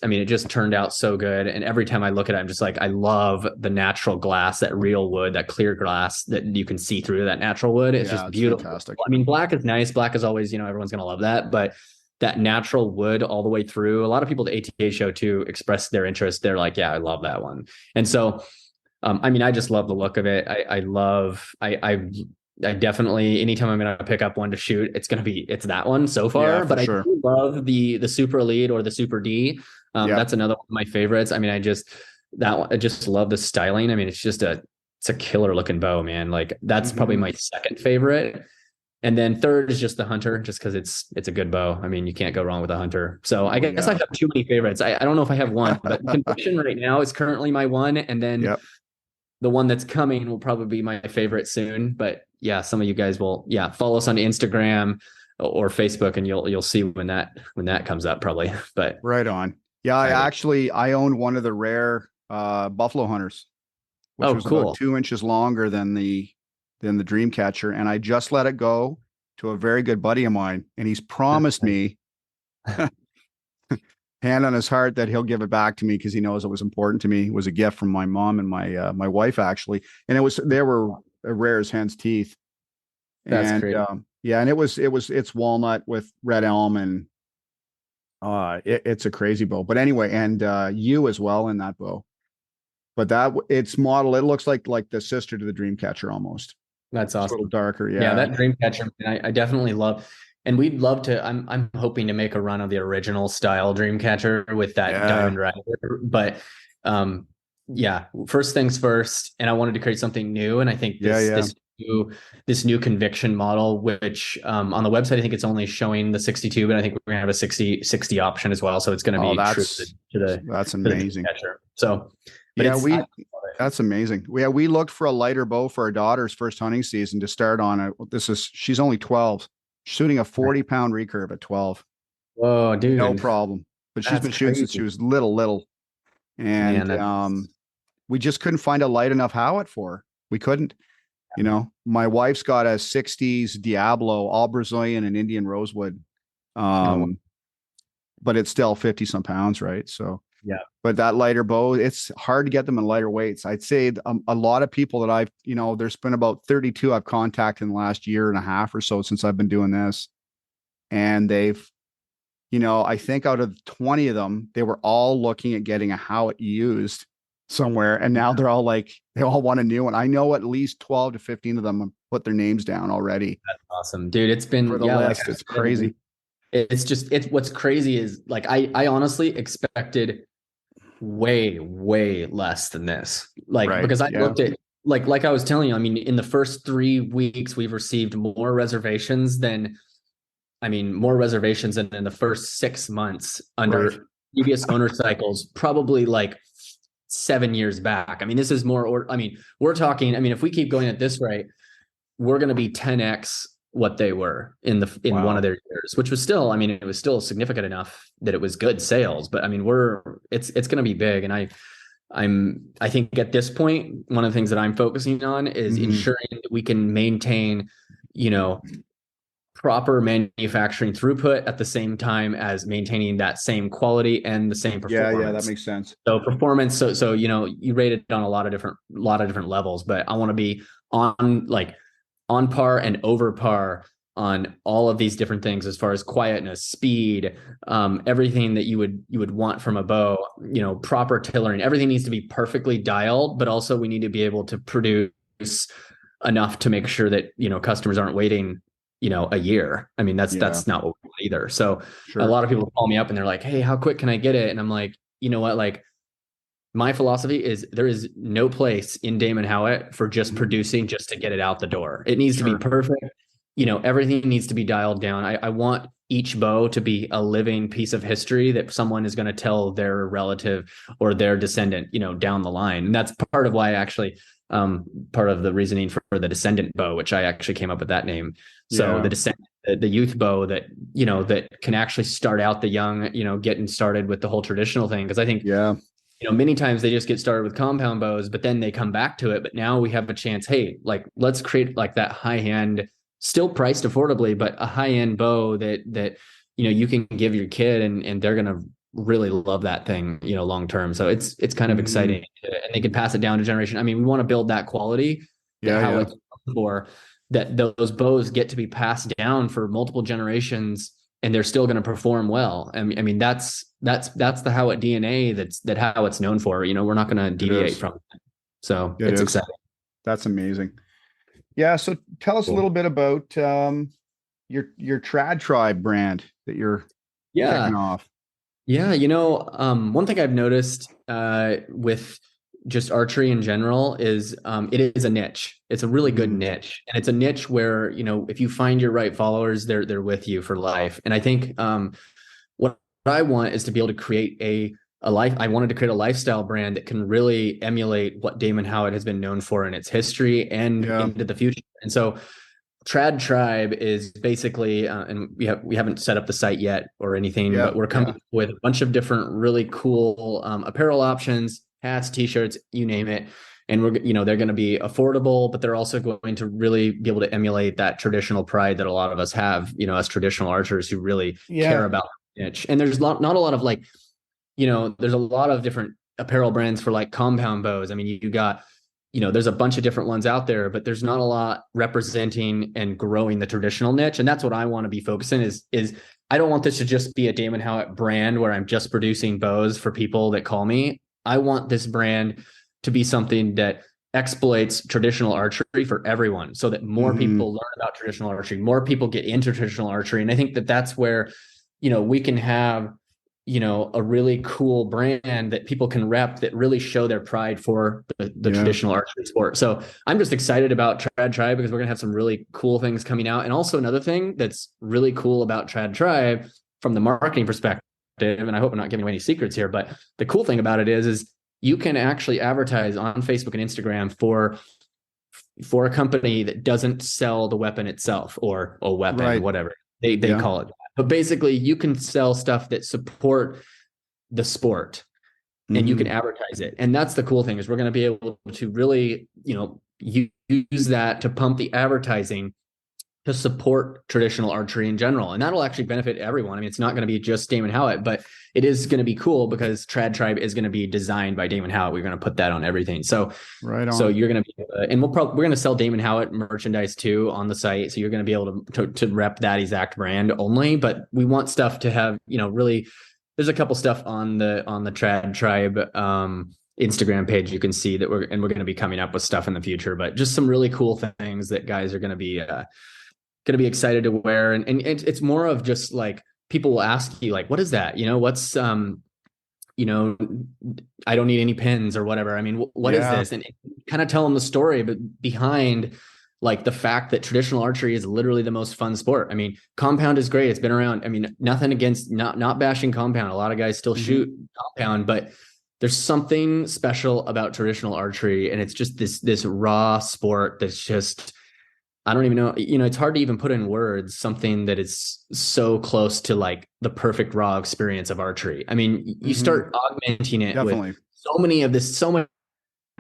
turned out so good. And every time I look at it, I'm just like, I love the natural glass, that real wood, that clear glass that you can see through that natural wood. It's just beautiful. Fantastic. I mean, black is nice. Black is always, everyone's going to love that, but that natural wood all the way through. A lot of people at the ATA show too express their interest. They're like, yeah, I love that one. And so, I mean, I just love the look of it. I definitely, anytime I'm going to pick up one to shoot, it's that one so far, but I do love the Super Elite or the Super D. That's another one of my favorites. I mean, I just love the styling. I mean, it's a killer looking bow, man. Like that's probably my second favorite. And then third is just the Hunter, just because it's a good bow. I mean, you can't go wrong with a Hunter. So I guess I have too many favorites. I don't know if I have one, but Conviction right now is currently my one. And then the one that's coming will probably be my favorite soon. But yeah, some of you guys will, follow us on Instagram or Facebook, and you'll see when that comes up probably. But right on. Yeah, I own one of the rare Buffalo Hunters, which was about 2 inches longer than the Dreamcatcher, and I just let it go to a very good buddy of mine, and he's promised me, hand on his heart, that he'll give it back to me because he knows it was important to me. It was a gift from my mom and my wife actually, and they were rare as hen's teeth. That's great. And it's walnut with red elm, and it's a crazy bow. But anyway, and you as well in that bow. But it's modeled, it looks like the sister to the Dreamcatcher almost. That's awesome. It's a little darker. Yeah, that Dreamcatcher, I definitely love. And we'd love to, I'm hoping to make a run of the original style Dreamcatcher with that diamond rider. But first things first. And I wanted to create something new. And I think this this new conviction model, which on the website I think it's only showing the 62, but I think we're gonna have a 60 option as well. So it's gonna Oh, be true to that's the amazing. catcher. So, but Yeah, it's that's amazing. We looked for a lighter bow for our daughter's first hunting season to start on it. She's only 12, shooting a 40-pound recurve at 12. whoa, No dude, problem. But she's that's been shooting since she crazy, was little. man. And we just couldn't find a light enough Howitt for her. We couldn't. My wife's got a 60s Diablo, all Brazilian and Indian rosewood. Oh, But it's still 50 some pounds, right? So, yeah, but that lighter bow, it's hard to get them in lighter weights. I'd say a lot of people that there's been about 32 I've contacted in the last year and a half or so since I've been doing this. And they've, I think out of 20 of them, they were all looking at getting a Howitt used somewhere. And now they're all like, they all want a new one. I know at least 12 to 15 of them have put their names down already. that's awesome, dude. It's been For the list. It's crazy. It's what's crazy is like I honestly expected way less than this. Like Right. because I Yeah. looked at like I was telling you, I mean, in the first 3 weeks, we've received more reservations than in the first 6 months under Right. previous owner cycles, probably like 7 years back. I mean, this is more, we're talking, if we keep going at this rate, we're going to be 10x what they were in one of their years, which was still, it was still significant enough that it was good sales, but it's going to be big. And I think at this point, one of the things that I'm focusing on is ensuring that we can maintain, proper manufacturing throughput at the same time as maintaining that same quality and the same performance. Yeah, that makes sense. So performance, so you rate it on a lot of different levels, but I want to be on par and over par on all of these different things as far as quietness, speed, everything that you would want from a bow, proper tillering. Everything needs to be perfectly dialed, but also we need to be able to produce enough to make sure that customers aren't waiting a year. That's not what we want either. So Sure. A lot of people call me up and they're like, hey, how quick can I get it? And I'm like, you know what? Like, my philosophy is there is no place in Damon Howitt for just producing just to get it out the door. It needs to be perfect. Everything needs to be dialed down. I want each bow to be a living piece of history that someone is going to tell their relative or their descendant, down the line. And that's part of why part of the reasoning for the descendant bow, which I actually came up with that name. So the descendant, the youth bow that, that can actually start out the young, getting started with the whole traditional thing. Cause I think, many times they just get started with compound bows, but then they come back to it. But now we have a chance. Hey, like, let's create like that high end, still priced affordably, but a high end bow that, you can give your kid and they're going to really love that thing, long term. So it's kind of exciting, and they can pass it down to generation. We want to build that quality it's for that those bows get to be passed down for multiple generations and they're still going to perform well. That's the Howitt DNA that Howitt's known for. We're not going to deviate from it. So it's exciting. That's amazing. Yeah. So tell us a little bit about your Trad Tribe brand that you're kicking off. Yeah. One thing I've noticed with just archery in general is it is a niche. It's a really good niche, and it's a niche where if you find your right followers, they're with you for life. And I think what I want is to be able to create a life. I wanted to create a lifestyle brand that can really emulate what Damon Howitt has been known for in its history and into the future. And so Trad Tribe is basically, and we haven't set up the site yet or anything, but we're coming up with a bunch of different really cool apparel options, hats, t-shirts, you name it. And they're going to be affordable, but they're also going to really be able to emulate that traditional pride that a lot of us have, as traditional archers who really care about the niche. And there's not a lot of there's a lot of different apparel brands for like compound bows. You got, there's a bunch of different ones out there, but there's not a lot representing and growing the traditional niche. And that's what I want to be focusing is I don't want this to just be a Damon Howitt brand where I'm just producing bows for people that call me. I want this brand to be something that exploits traditional archery for everyone so that more people learn about traditional archery, more people get into traditional archery. And I think that that's where, we can have, a really cool brand that people can rep that really show their pride for the traditional archery sport. So I'm just excited about Trad Tribe because we're going to have some really cool things coming out. And also another thing that's really cool about Trad Tribe from the marketing perspective, and I hope I'm not giving away any secrets here, but the cool thing about it is you can actually advertise on Facebook and Instagram for a company that doesn't sell the weapon itself or a weapon, whatever they call it. But basically you can sell stuff that support the sport and you can advertise it. And that's the cool thing is we're going to be able to really, use that to pump the advertising to support traditional archery in general. And that'll actually benefit everyone. I mean, it's not going to be just Damon Howitt, but it is going to be cool because Trad Tribe is going to be designed by Damon Howitt. We're going to put that on everything. So, so you're going to be, and we're going to sell Damon Howitt merchandise too on the site. So you're going to be able to rep that exact brand only, but we want stuff to have, really, there's a couple stuff on the Trad Tribe, Instagram page. You can see that we're going to be coming up with stuff in the future, but just some really cool things that guys are going to be excited to wear. And it's more of just like, people will ask you like, what is that? What's, I don't need any pins or whatever. I mean, what is this? And kind of tell them the story, but behind like the fact that traditional archery is literally the most fun sport. I mean, compound is great. It's been around. I mean, nothing against not bashing compound. A lot of guys still shoot compound, but there's something special about traditional archery. And it's just this raw sport that's just, I don't even know, it's hard to even put in words something that is so close to like the perfect raw experience of archery. I mean, you start augmenting it with so much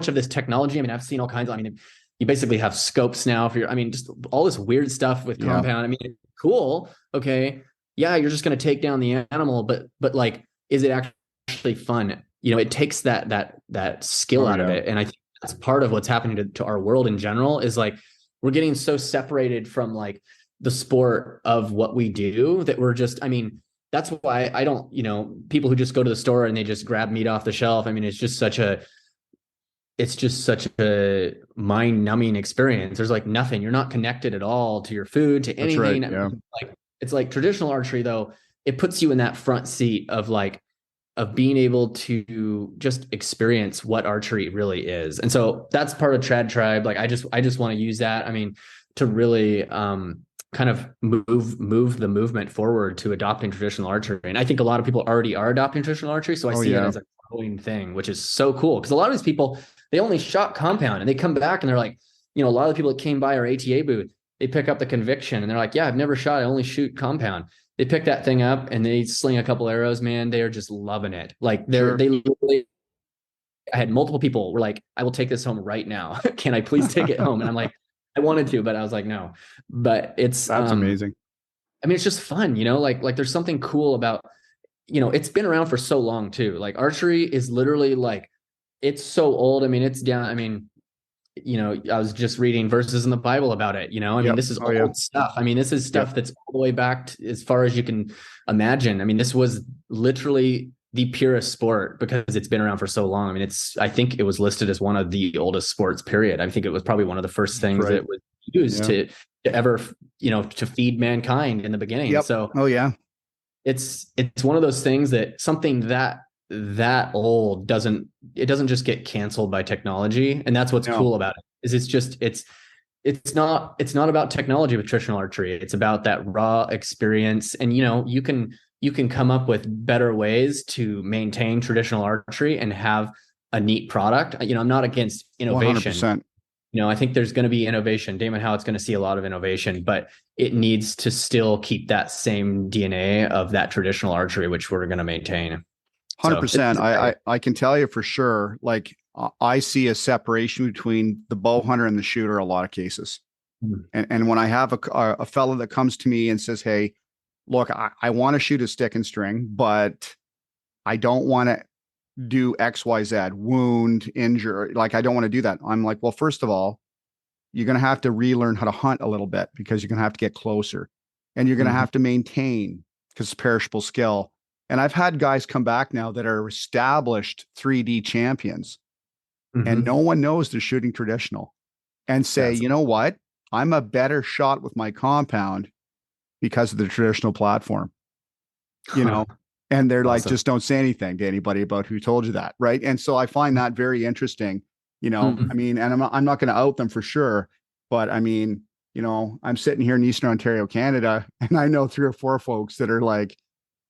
of this technology. I mean, I've seen all kinds of, I mean, you basically have scopes now just all this weird stuff with compound. I mean, cool. Okay. Yeah. You're just going to take down the animal, but like, is it actually fun? It takes that skill out of it. And I think that's part of what's happening to our world in general is like, we're getting so separated from like the sport of what we do that we're just, I mean, that's why I don't, people who just go to the store and they just grab meat off the shelf. I mean, it's just such a mind numbing experience. There's like nothing, you're not connected at all to your food, to anything. That's right, Like, it's like traditional archery though. It puts you in that front seat of being able to just experience what archery really is. And so that's part of Trad Tribe. Like, I just want to use that. I mean, to really kind of move the movement forward to adopting traditional archery. And I think a lot of people already are adopting traditional archery. So I see it as a growing thing, which is so cool. Because a lot of these people, they only shot compound and they come back and they're like, a lot of the people that came by our ATA booth, they pick up the Conviction and they're like, yeah, I've never shot. I only shoot compound. They pick that thing up and they sling a couple arrows, man. They are just loving it. Like they literally, I had multiple people were like, I will take this home right now. Can I please take it home? And I'm like, I wanted to, but I was like, no, but that's amazing. I mean, it's just fun, like there's something cool about, it's been around for so long too. Like archery is literally like, it's so old. I mean, it's down. I mean, I was just reading verses in the Bible about it. I mean, this is old stuff. I mean, this is stuff that's all the way back as far as you can imagine. I mean, this was literally the purest sport because it's been around for so long. I mean, I think it was listed as one of the oldest sports, period. I think it was probably one of the first things that was used to ever, to feed mankind in the beginning. So, it's one of those things that something that old doesn't just get canceled by technology. And that's what's cool about it is it's not about technology with traditional archery. It's about that raw experience. And you can come up with better ways to maintain traditional archery and have a neat product. I'm not against innovation. 100%. I think there's going to be innovation. Damon Howitt's going to see a lot of innovation, but it needs to still keep that same DNA of that traditional archery, which we're going to maintain. 100%. I can tell you for sure, like I see a separation between the bow hunter and the shooter a lot of cases. And when I have a fellow that comes to me and says, hey, look, I want to shoot a stick and string, but I don't want to do X, Y, Z, wound, injure. Like, I don't want to do that. I'm like, well, first of all, you're going to have to relearn how to hunt a little bit because you're going to have to get closer and you're going to have to maintain because it's perishable skill. And I've had guys come back now that are established 3D champions and no one knows they're shooting traditional and say, you know what? I'm a better shot with my compound because of the traditional platform. And they're like, Awesome. just don't say anything to anybody about who told you that. Right. And so I find that very interesting, I Mm. mean, and I'm not going to out them for sure, but I mean, I'm sitting here in Eastern Ontario, Canada, and I know 3 or 4 folks that are like,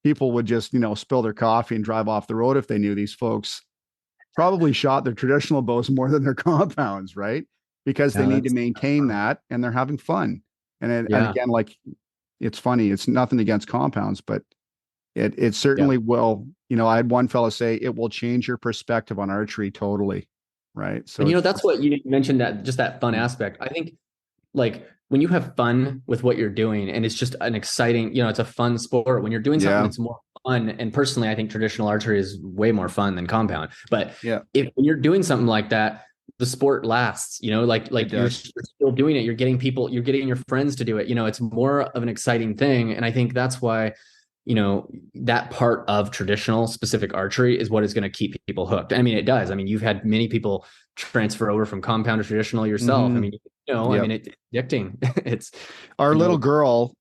people would just, spill their coffee and drive off the road if they knew these folks probably shot their traditional bows more than their compounds, right? Because they Yeah, need to that's maintain funny. that and they're having fun. And Yeah. again, like, it's funny. It's nothing against compounds, but it Yeah. certainly will. I had one fellow say it will change your perspective on archery totally, right? So And it's that's what you mentioned, that just that fun aspect. I think like when you have fun with what you're doing and it's just an exciting, it's a fun sport. When you're doing something yeah, that's more fun, and personally, I think traditional archery is way more fun than compound. But yeah, if when you're doing something like that, the sport lasts, it like you're does. still doing it. You're getting people, you're getting your friends to do it. It's more of an exciting thing. And I think that's why, that part of traditional specific archery is what is going to keep people hooked. I mean, it does. I mean, you've had many people transfer over from compound to traditional yourself. I Mm-hmm. mean, Yep. it's addicting. It's, Our you little know, girl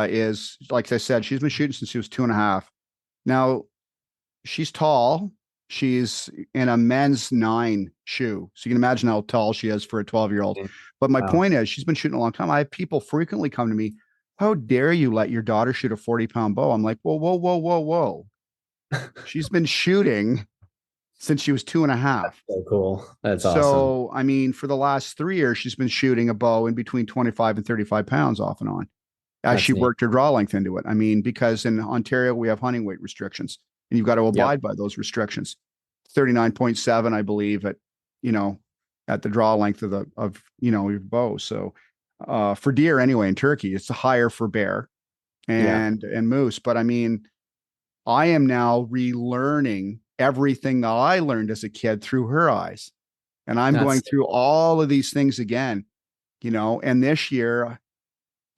is, like I said, she's been shooting since she was 2.5. Now she's tall. She's in a men's 9 shoe. So you can imagine how tall she is for a 12-year-old. But my wow. point is, she's been shooting a long time. I have people frequently come to me, how dare you let your daughter shoot a 40-pound bow? I'm like, whoa, whoa, whoa, whoa, whoa. She's been shooting since she was 2.5. So cool. That's awesome. So, I mean, for the last 3 years, she's been shooting a bow in between 25 and 35 pounds off and on as That's she neat. worked her draw length into it. I mean, because in Ontario, we have hunting weight restrictions and you've got to Yep. abide by those restrictions. 39.7, I believe, you know, at the draw length your bow. So, for deer anyway, in Turkey, it's higher for bear Yeah. and moose. But I mean, I am now relearning everything that I learned as a kid through her eyes. And I'm That's going through all of these things again, and this year,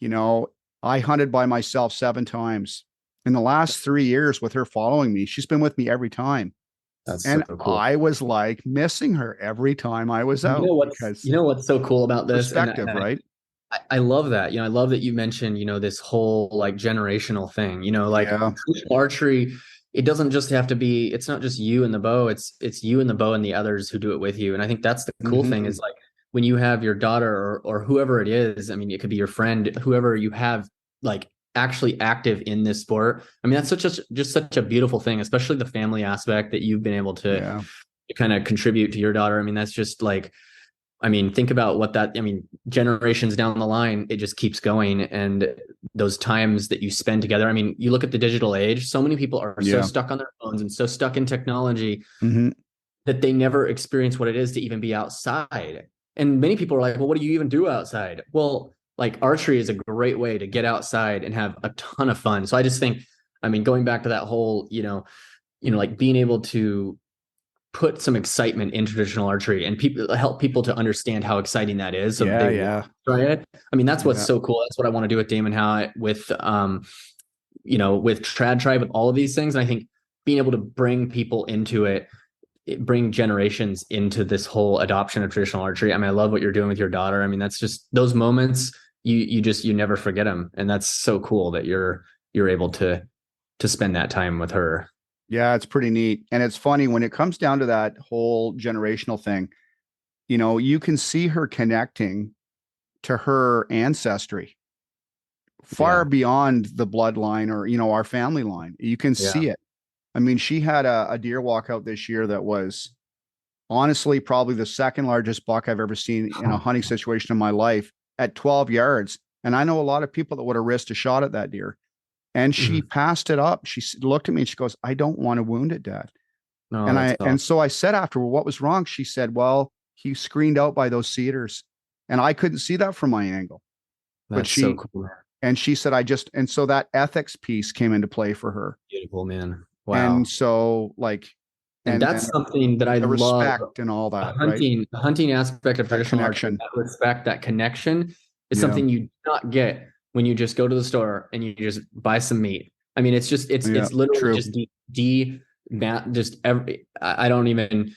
you know, I hunted by myself 7 times. In the last 3 years with her following me, she's been with me every time. that's so And cool. I was like missing her every time I was You out know what's because you know what's so cool about this, and perspective, right? I love that. I love that you mentioned, this whole like generational thing. Like Yeah. traditional archery, it doesn't just have to be, it's not just you and the bow, it's you and the bow and the others who do it with you. And I think that's the cool thing Mm-hmm. is like when you have your daughter or whoever it is, I mean, it could be your friend, whoever you have like actually active in this sport. I mean, that's just such a beautiful thing, especially the family aspect that you've been able to Yeah. kind of contribute to your daughter. I mean, that's just like, I mean, think about what that, I mean, generations down the line, it just keeps going. And those times that you spend together, I mean, you look at the digital age, so many people are so Yeah. stuck on their phones and so stuck in technology Mm-hmm. that they never experience what it is to even be outside. And many people are like, well, what do you even do outside? Well, like archery is a great way to get outside and have a ton of fun. So I just think, I mean, going back to that whole, like being able to put some excitement in traditional archery and help people to understand how exciting that is so that Yeah. they want Yeah. to try it. I mean, that's what's Yeah. so cool. That's what I want to do with Damon Howe, with Trad Tribe, with all of these things. And I think being able to bring people into bring generations into this whole adoption of traditional archery. I mean, I love what you're doing with your daughter. I mean, that's just those moments you never forget them. And that's so cool that you're able to spend that time with her. Yeah. It's pretty neat. And it's funny when it comes down to that whole generational thing, you can see her connecting to her ancestry far Yeah. beyond the bloodline or our family line. You can Yeah. see it. I mean, she had a deer walkout this year that was honestly probably the second largest buck I've ever seen in a hunting situation in my life at 12 yards. And I know a lot of people that would have risked a shot at that deer. And she Mhm. passed it up. She looked at me and she goes, "I don't want to wound it, Dad." No, And that's awesome. so I said after, "Well, what was wrong?" She said, "Well, he screened out by those cedars." And I couldn't see that from my angle. But That's so cool. she said, and so that ethics piece came into play for her. Beautiful, man. And Wow. so like, And and that's something that I the love. respect and all The that, right? hunting aspect of That traditional archery, connection. that respect, that connection is Yeah. something you do not get when you just go to the store and you just buy some meat. I mean, it's just Yeah. it's literally True. just just every I don't even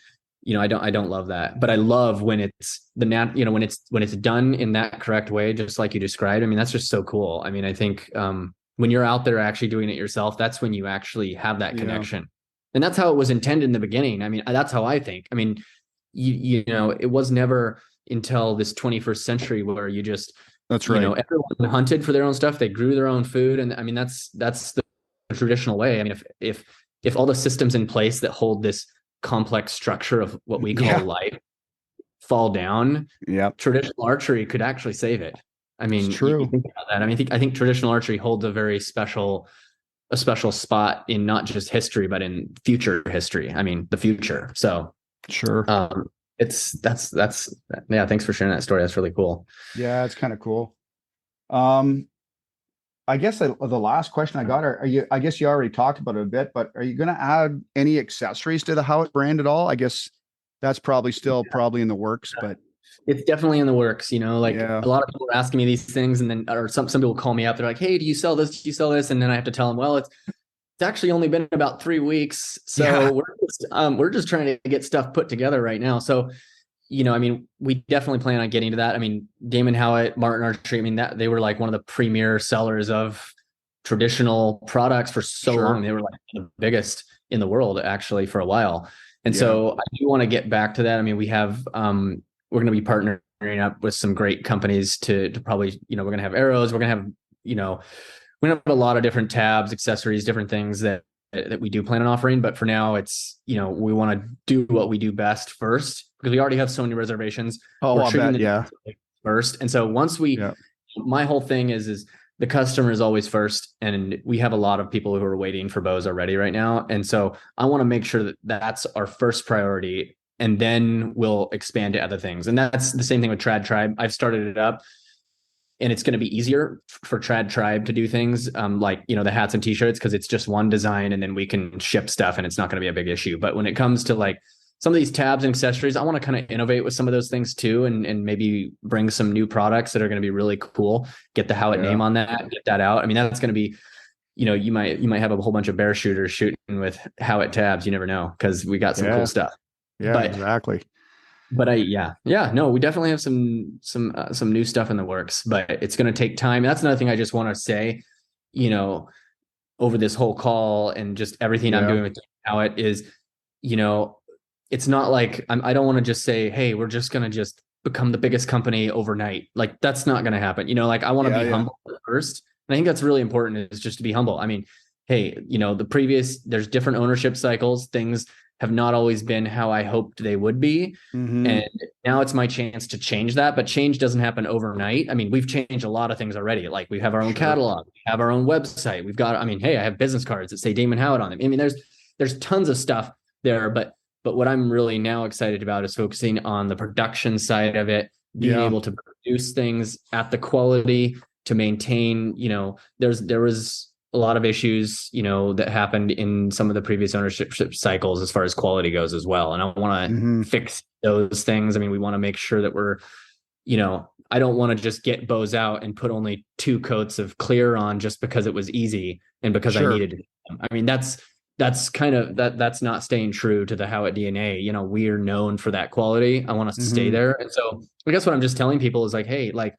I don't love that, but I love when it's when it's done in that correct way, just like you described. I mean, that's just so cool. I mean, I think when you're out there actually doing it yourself, that's when you actually have that Yeah. connection. And that's how it was intended in the beginning. I mean, that's how I think. I mean, you know, it was never until this 21st century where you just, That's you right. know, everyone hunted for their own stuff. They grew their own food. And I mean, that's the traditional way. I mean, if all the systems in place that hold this complex structure of what we call life fall down, Yep. traditional archery could actually save it. I It's mean, true. you think about that. I mean, I think traditional archery holds a very special spot in not just history, but in future history. I mean, the future. So Sure. that's yeah. Thanks for sharing that story. That's really cool. Yeah, it's kind of cool. I guess the last question I got are you, I guess you already talked about it a bit, but are you going to add any accessories to the Howitt brand at all? I guess that's probably still probably in the works, but It's definitely in the works, you know, like yeah. a lot of people are asking me these things, and then, or some people call me up. They're like, "Hey, do you sell this? Do you sell this?" And then I have to tell them, well, it's actually only been about 3 weeks. So Yeah. we're just trying to get stuff put together right now. So, you know, I mean, we definitely plan on getting to that. I mean, Damon Howitt, Martin Archery, I mean, that they were like one of the premier sellers of traditional products for so Sure. long. They were like the biggest in the world actually for a while. And Yeah. so I do want to get back to that. I mean, we have we're going to be partnering up with some great companies to probably, you know, we're going to have arrows, we're going to have, you know, we have a lot of different tabs, accessories, different things that we do plan on offering. But for now, it's, you know, we want to do what we do best first, because we already have so many reservations. Oh, We're I treating bet. Yeah. first. And so once we, Yeah. my whole thing is the customer is always first. And we have a lot of people who are waiting for bows already right now. And so I want to make sure that that's our first priority. And then we'll expand to other things. And that's the same thing with Trad Tribe. I've started it up, and it's going to be easier for Trad Tribe to do things like, you know, the hats and t-shirts, because it's just one design and then we can ship stuff and it's not going to be a big issue. But when it comes to like some of these tabs and accessories, I want to kind of innovate with some of those things too, and maybe bring some new products that are going to be really cool. Get the Howitt name on that, get that out. I mean, that's going to be, you know, you might have a whole bunch of bear shooters shooting with Howitt tabs. You never know, because we got some cool stuff. Yeah, but, exactly. But no, we definitely have some new stuff in the works, but it's going to take time. And that's another thing I just want to say, you know, over this whole call and just everything I'm doing with Howitt is, you know, it's not like I don't want to just say, hey, we're just going to just become the biggest company overnight. Like, that's not going to happen. You know, like I want to be humble first. And I think that's really important, is just to be humble. I mean, hey, you know, there's different ownership cycles. Things have not always been how I hoped they would be. Mm-hmm. And now it's my chance to change that. But change doesn't happen overnight. I mean, we've changed a lot of things already. Like, we have our own catalog, we have our own website. We've got, I mean, hey, I have business cards that say Damon Howitt on them. I mean, there's tons of stuff there, but what I'm really now excited about is focusing on the production side of it, being able to produce things at the quality to maintain, you know, there was a lot of issues, you know, that happened in some of the previous ownership cycles as far as quality goes as well. And I want to fix those things. I mean, we want to make sure that we're, you know, I don't want to just get bows out and put only 2 coats of clear on just because it was easy and because I needed it. I mean, that's kind of that's not staying true to the Howitt DNA. You know, we're known for that quality. I want us to stay there. And so I guess what I'm just telling people is like, hey, like,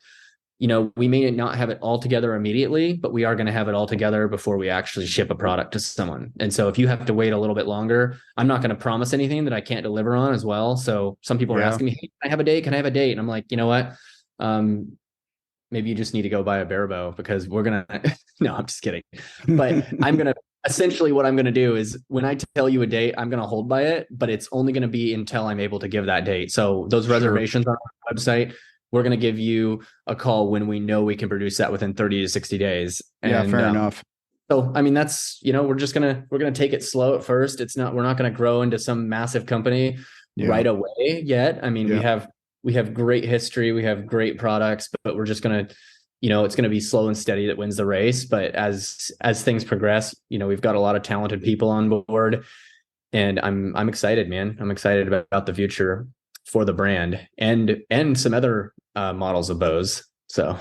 you know, we may not have it all together immediately, but we are going to have it all together before we actually ship a product to someone. And so if you have to wait a little bit longer, I'm not going to promise anything that I can't deliver on as well. So some people are asking me, hey, can I have a date? Can I have a date? And I'm like, you know what? Maybe you just need to go buy a bear bow, because we're going to, no, I'm just kidding. But I'm going to, essentially what I'm going to do is, when I tell you a date, I'm going to hold by it, but it's only going to be until I'm able to give that date. So those reservations on our website, we're going to give you a call when we know we can produce that within 30 to 60 days. And, fair enough. So, I mean, that's, you know, we're going to take it slow at first. We're not going to grow into some massive company right away yet. I mean, we have great history, we have great products, but we're just going to, you know, it's going to be slow and steady that wins the race. But as things progress, you know, we've got a lot of talented people on board, and I'm excited, man. I'm excited about the future for the brand and some other models of bows. So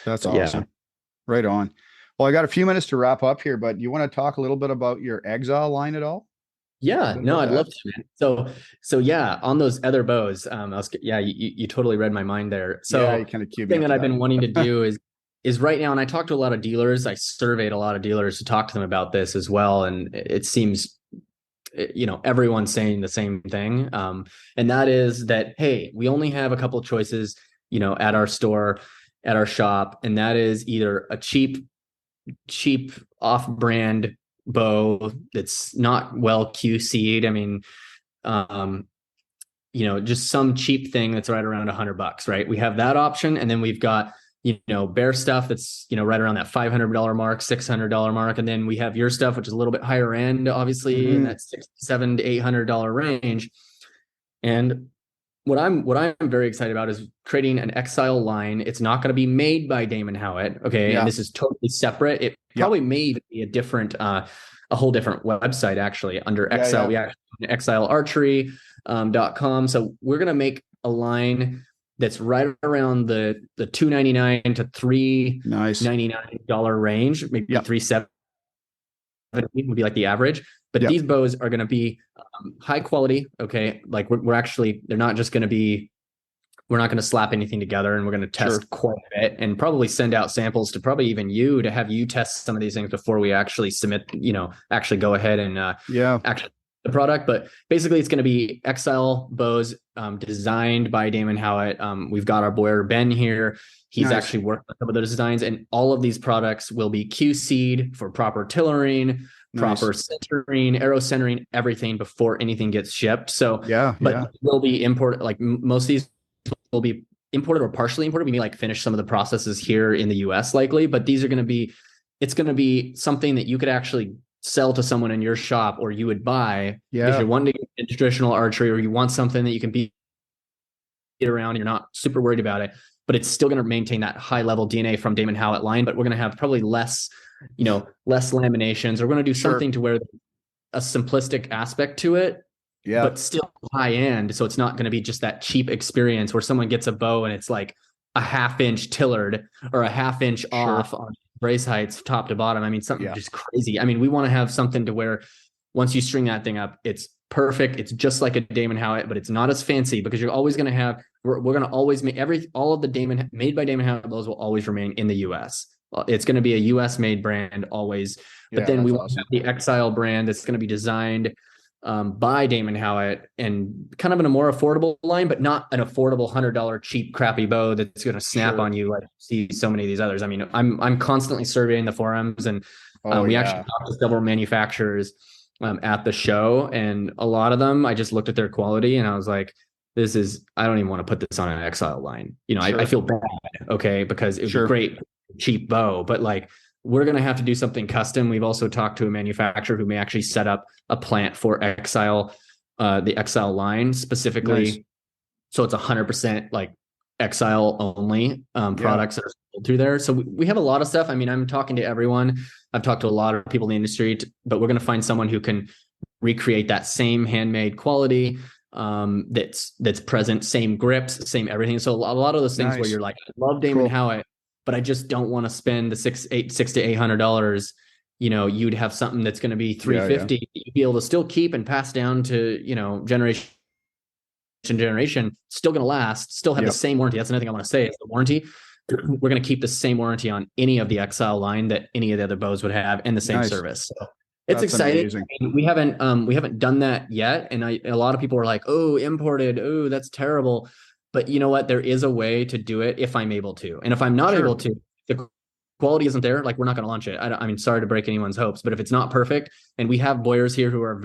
that's awesome. Right on. Well, I got a few minutes to wrap up here, but you want to talk a little bit about your Exile line at all? Yeah, no, I'd love to, man. So yeah, on those other bows, you totally read my mind there. So you kind of the thing that I've been wanting to do is is right now, and I talked to a lot of dealers. I surveyed a lot of dealers to talk to them about this as well, and it seems everyone's saying the same thing, and that is that, hey, we only have a couple of choices, at our store, at our shop, and that is either a cheap off-brand bow that's not well QC'd. I mean, just some cheap thing that's right around $100, right? We have that option, and then we've got bear stuff that's right around that $500 mark, $600 mark, and then we have your stuff, which is a little bit higher end, obviously, in that $700 to $800 range. And what I'm very excited about is creating an Exile line. It's not going to be made by Damon Howitt, okay? Yeah. And this is totally separate. It probably may even be a different, a whole different website, actually, under Exile. We actually exilearchery.com. So we're going to make a line that's right around the $299 to $399 range, maybe $370 would be like the average. But these bows are going to be high quality. Okay, like we're actually, they're not just going to be. We're not going to slap anything together, and we're going to test quite a bit, and probably send out samples to probably even you to have you test some of these things before we actually submit. Actually go ahead and actually the product. But basically, it's going to be Exile bows designed by Damon Howitt. We've got our bowyer Ben here. He's actually worked on some of those designs, and all of these products will be QC'd for proper tillering, proper centering, arrow centering, everything before anything gets shipped. So it will be imported. Like most of these will be imported or partially imported. We may like finish some of the processes here in the US likely, but these are going to be, it's going to be something that you could actually sell to someone in your shop, or you would buy if you're wanting to get into traditional archery, or you want something that you can beat around and you're not super worried about it, but it's still going to maintain that high level DNA from Damon Howitt line, but we're going to have probably less laminations. We're going to do something to where a simplistic aspect to it, but still high end. So it's not going to be just that cheap experience where someone gets a bow and it's like a half-inch tillered or a half-inch off on brace heights, top to bottom. I mean, something just crazy. I mean, we want to have something to where once you string that thing up, it's perfect. It's just like a Damon Howitt, but it's not as fancy, because you're always going to have, we're going to always make all of the made by Damon Howitt bows will always remain in the US. It's going to be a US made brand always. But then we want the Exile brand that's going to be designed by Damon Howitt, and kind of in a more affordable line, but not an affordable $100 cheap crappy bow that's going to snap on you like you see so many of these others. I mean, I'm constantly surveying the forums, and we actually talked to several manufacturers at the show, and a lot of them, I just looked at their quality and I was like, I don't even want to put this on an Exile line. I feel bad, okay, because it was a great cheap bow, but like, we're going to have to do something custom. We've also talked to a manufacturer who may actually set up a plant for Exile, the Exile line specifically. So it's 100% like Exile only products that are sold through there. So we have a lot of stuff. I mean, I'm talking to everyone. I've talked to a lot of people in the industry, but we're going to find someone who can recreate that same handmade quality that's present, same grips, same everything. So a lot of those things where you're like, I love Damon Howitt, but I just don't want to spend the $600 to $800. You'd have something that's going to be $350 that you'd be able to still keep and pass down to, generation, still going to last, still have the same warranty. That's another thing I want to say is the warranty. We're going to keep the same warranty on any of the Exile line that any of the other bows would have, and the same service. So it's exciting. We haven't done that yet. And a lot of people are like, oh, imported. Oh, that's terrible. But you know what? There is a way to do it if I'm able to. And if I'm not able to, the quality isn't there, like, we're not going to launch it. I mean, sorry to break anyone's hopes, but if it's not perfect, and we have bowyers here who are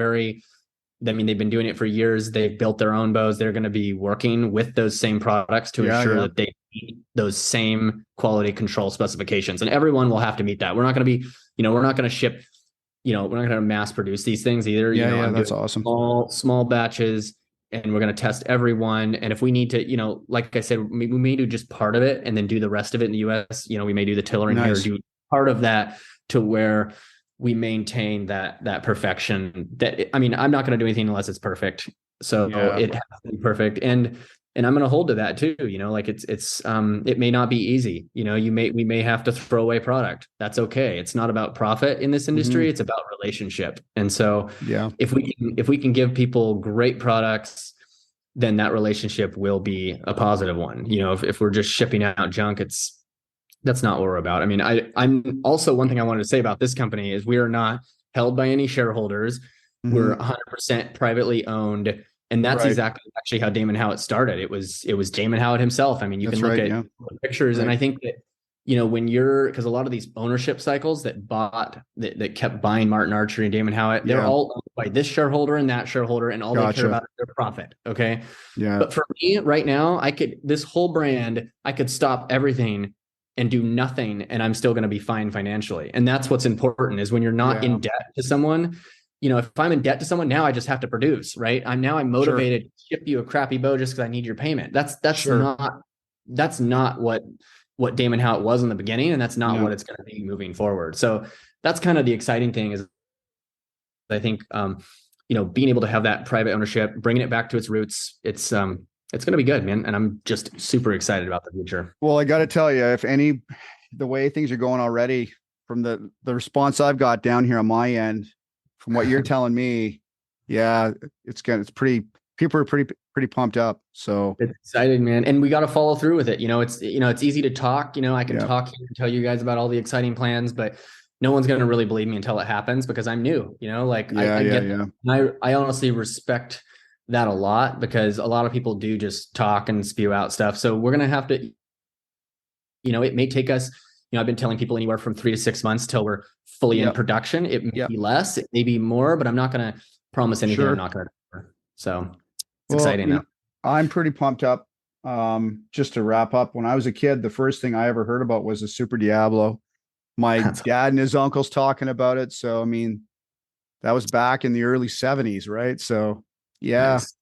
they've been doing it for years. They've built their own bows. They're going to be working with those same products to ensure that they meet those same quality control specifications. And everyone will have to meet that. We're not going to be, we're not going to ship, we're not going to mass produce these things either. That's awesome. Small batches. And we're going to test everyone. And if we need to, like I said, we may do just part of it and then do the rest of it in the US. We may do the tillering here, do part of that to where we maintain that perfection. I'm not going to do anything unless it's perfect. So it has to be perfect. And I'm going to hold to that too. Like it may not be easy. We may have to throw away product. That's okay. It's not about profit in this industry. It's about relationship. And so if we can give people great products, then that relationship will be a positive one. If we're just shipping out junk, it's That's not what we're about. I mean, I'm also, one thing I wanted to say about this company is we are not held by any shareholders. We're 100% privately owned. And that's Right. exactly actually how Damon Howitt started. It was Damon Howitt himself. I mean, you That's can look right. at Yeah. pictures, and Right. I think that, when because a lot of these ownership cycles that kept buying Martin Archery and Damon Howitt, they're Yeah. all owned by this shareholder and that shareholder, and all they care Gotcha. about is their profit. Okay. Yeah. But for me right now, this whole brand, I could stop everything and do nothing, and I'm still going to be fine financially. And that's what's important, is when you're not Yeah. in debt to someone. If I'm in debt to someone now, I just have to produce, right? I'm Sure. motivated to ship you a crappy bow just because I need your payment. Sure. That's not what Damon Howitt was in the beginning, and that's not No. what it's going to be moving forward. So that's kind of the exciting thing, is I think being able to have that private ownership, bringing it back to its roots, it's going to be good, man. And I'm just super excited about the future. Well, I got to tell you, the way things are going already, from the response I've got down here on my end, from what you're telling me, yeah, it's pretty. People are pretty pumped up. So It's exciting, man. And we got to follow through with it. It's easy to talk. I can yeah, talk here and tell you guys about all the exciting plans, but no one's going to really believe me until it happens, because I'm new. Like yeah, I yeah, get yeah, that. And I honestly respect that a lot, because a lot of people do just talk and spew out stuff. So we're going to have to, it may take us, I've been telling people anywhere from 3 to 6 months till we're fully in yeah, production. It may yeah. be less, it may be more, but I'm not going to promise anything I'm Sure. not going to deliver. So it's Well, exciting though. I'm pretty pumped up. Just to wrap up, when I was a kid, the first thing I ever heard about was a Super Diablo. My That's dad and his uncles talking about it. So, I mean, that was back in the early 70s, right? So, yeah, nice.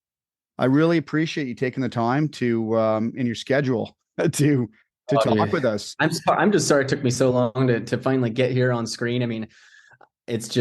I really appreciate you taking the time to in your schedule to Oh, talk dude. with us. I'm just sorry it took me so long to finally get here on screen. I mean, it's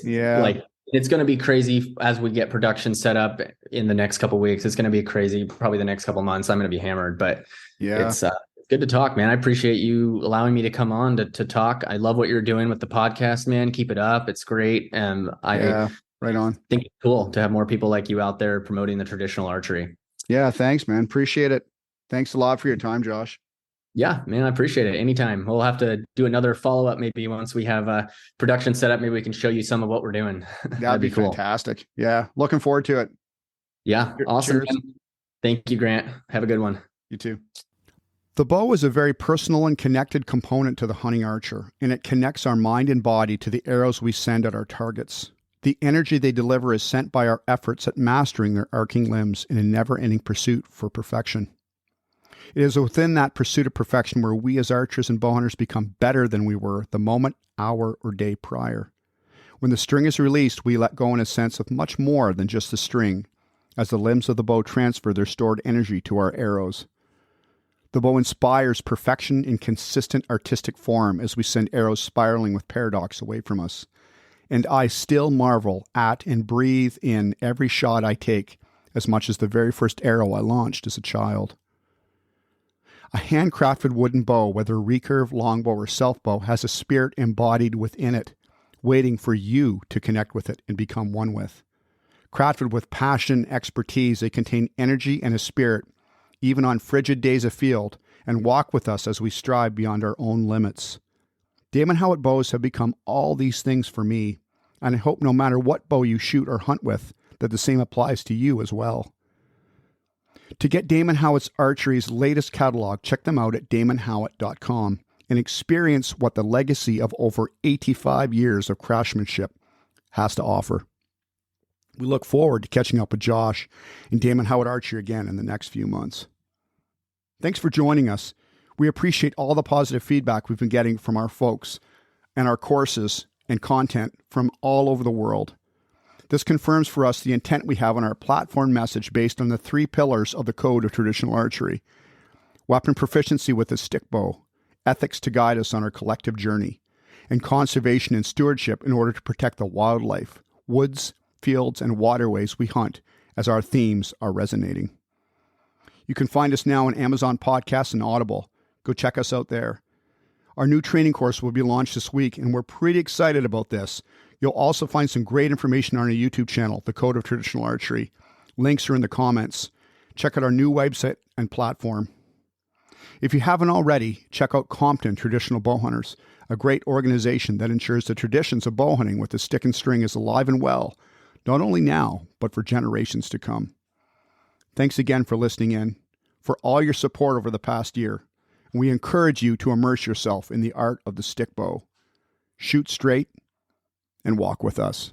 Yeah, like, it's going to be crazy as we get production set up in the next couple of weeks. It's going to be crazy. Probably the next couple of months, I'm going to be hammered, but yeah, it's good to talk, man. I appreciate you allowing me to come on to talk. I love what you're doing with the podcast, man. Keep it up. It's great. And I yeah. Right on. think it's cool to have more people like you out there promoting the traditional archery. Yeah, thanks, man. Appreciate it. Thanks a lot for your time, Josh. Yeah, man, I appreciate it. Anytime. We'll have to do another follow up maybe once we have a production set up. Maybe we can show you some of what we're doing. That'd That'd be be cool. fantastic. Yeah, looking forward to it. Yeah, awesome, Cheers. man. Thank you, Grant. Have a good one. You too. The bow is a very personal and connected component to the hunting archer, and it connects our mind and body to the arrows we send at our targets. The energy they deliver is sent by our efforts at mastering their arcing limbs in a never-ending pursuit for perfection. It is within that pursuit of perfection where we as archers and bow hunters become better than we were the moment, hour, or day prior. When the string is released, we let go in a sense of much more than just the string, as the limbs of the bow transfer their stored energy to our arrows. The bow inspires perfection in consistent artistic form as we send arrows spiraling with paradox away from us. And I still marvel at and breathe in every shot I take as much as the very first arrow I launched as a child. A handcrafted wooden bow, whether recurve, longbow, or self-bow, has a spirit embodied within it, waiting for you to connect with it and become one with. Crafted with passion and expertise, they contain energy and a spirit, even on frigid days afield, and walk with us as we strive beyond our own limits. Damon Howitt bows have become all these things for me, and I hope no matter what bow you shoot or hunt with, that the same applies to you as well. To get Damon Howitt's Archery's latest catalog, check them out at damonhowitt.com and experience what the legacy of over 85 years of craftsmanship has to offer. We look forward to catching up with Josh and Damon Howitt Archery again in the next few months. Thanks for joining us. We appreciate all the positive feedback we've been getting from our folks and our courses and content from all over the world. This confirms for us the intent we have on our platform message based on the 3 pillars of the Code of Traditional Archery: weapon proficiency with a stick bow, ethics to guide us on our collective journey, and conservation and stewardship in order to protect the wildlife, woods, fields, and waterways we hunt, as our themes are resonating. You can find us now on Amazon Podcasts and Audible. Go check us out there. Our new training course will be launched this week, and we're pretty excited about this. You'll also find some great information on our YouTube channel, The Code of Traditional Archery. Links are in the comments. Check out our new website and platform. If you haven't already, check out Compton Traditional Bowhunters, a great organization that ensures the traditions of bowhunting with the stick and string is alive and well, not only now, but for generations to come. Thanks again for listening in, for all your support over the past year. We encourage you to immerse yourself in the art of the stick bow. Shoot straight and walk with us.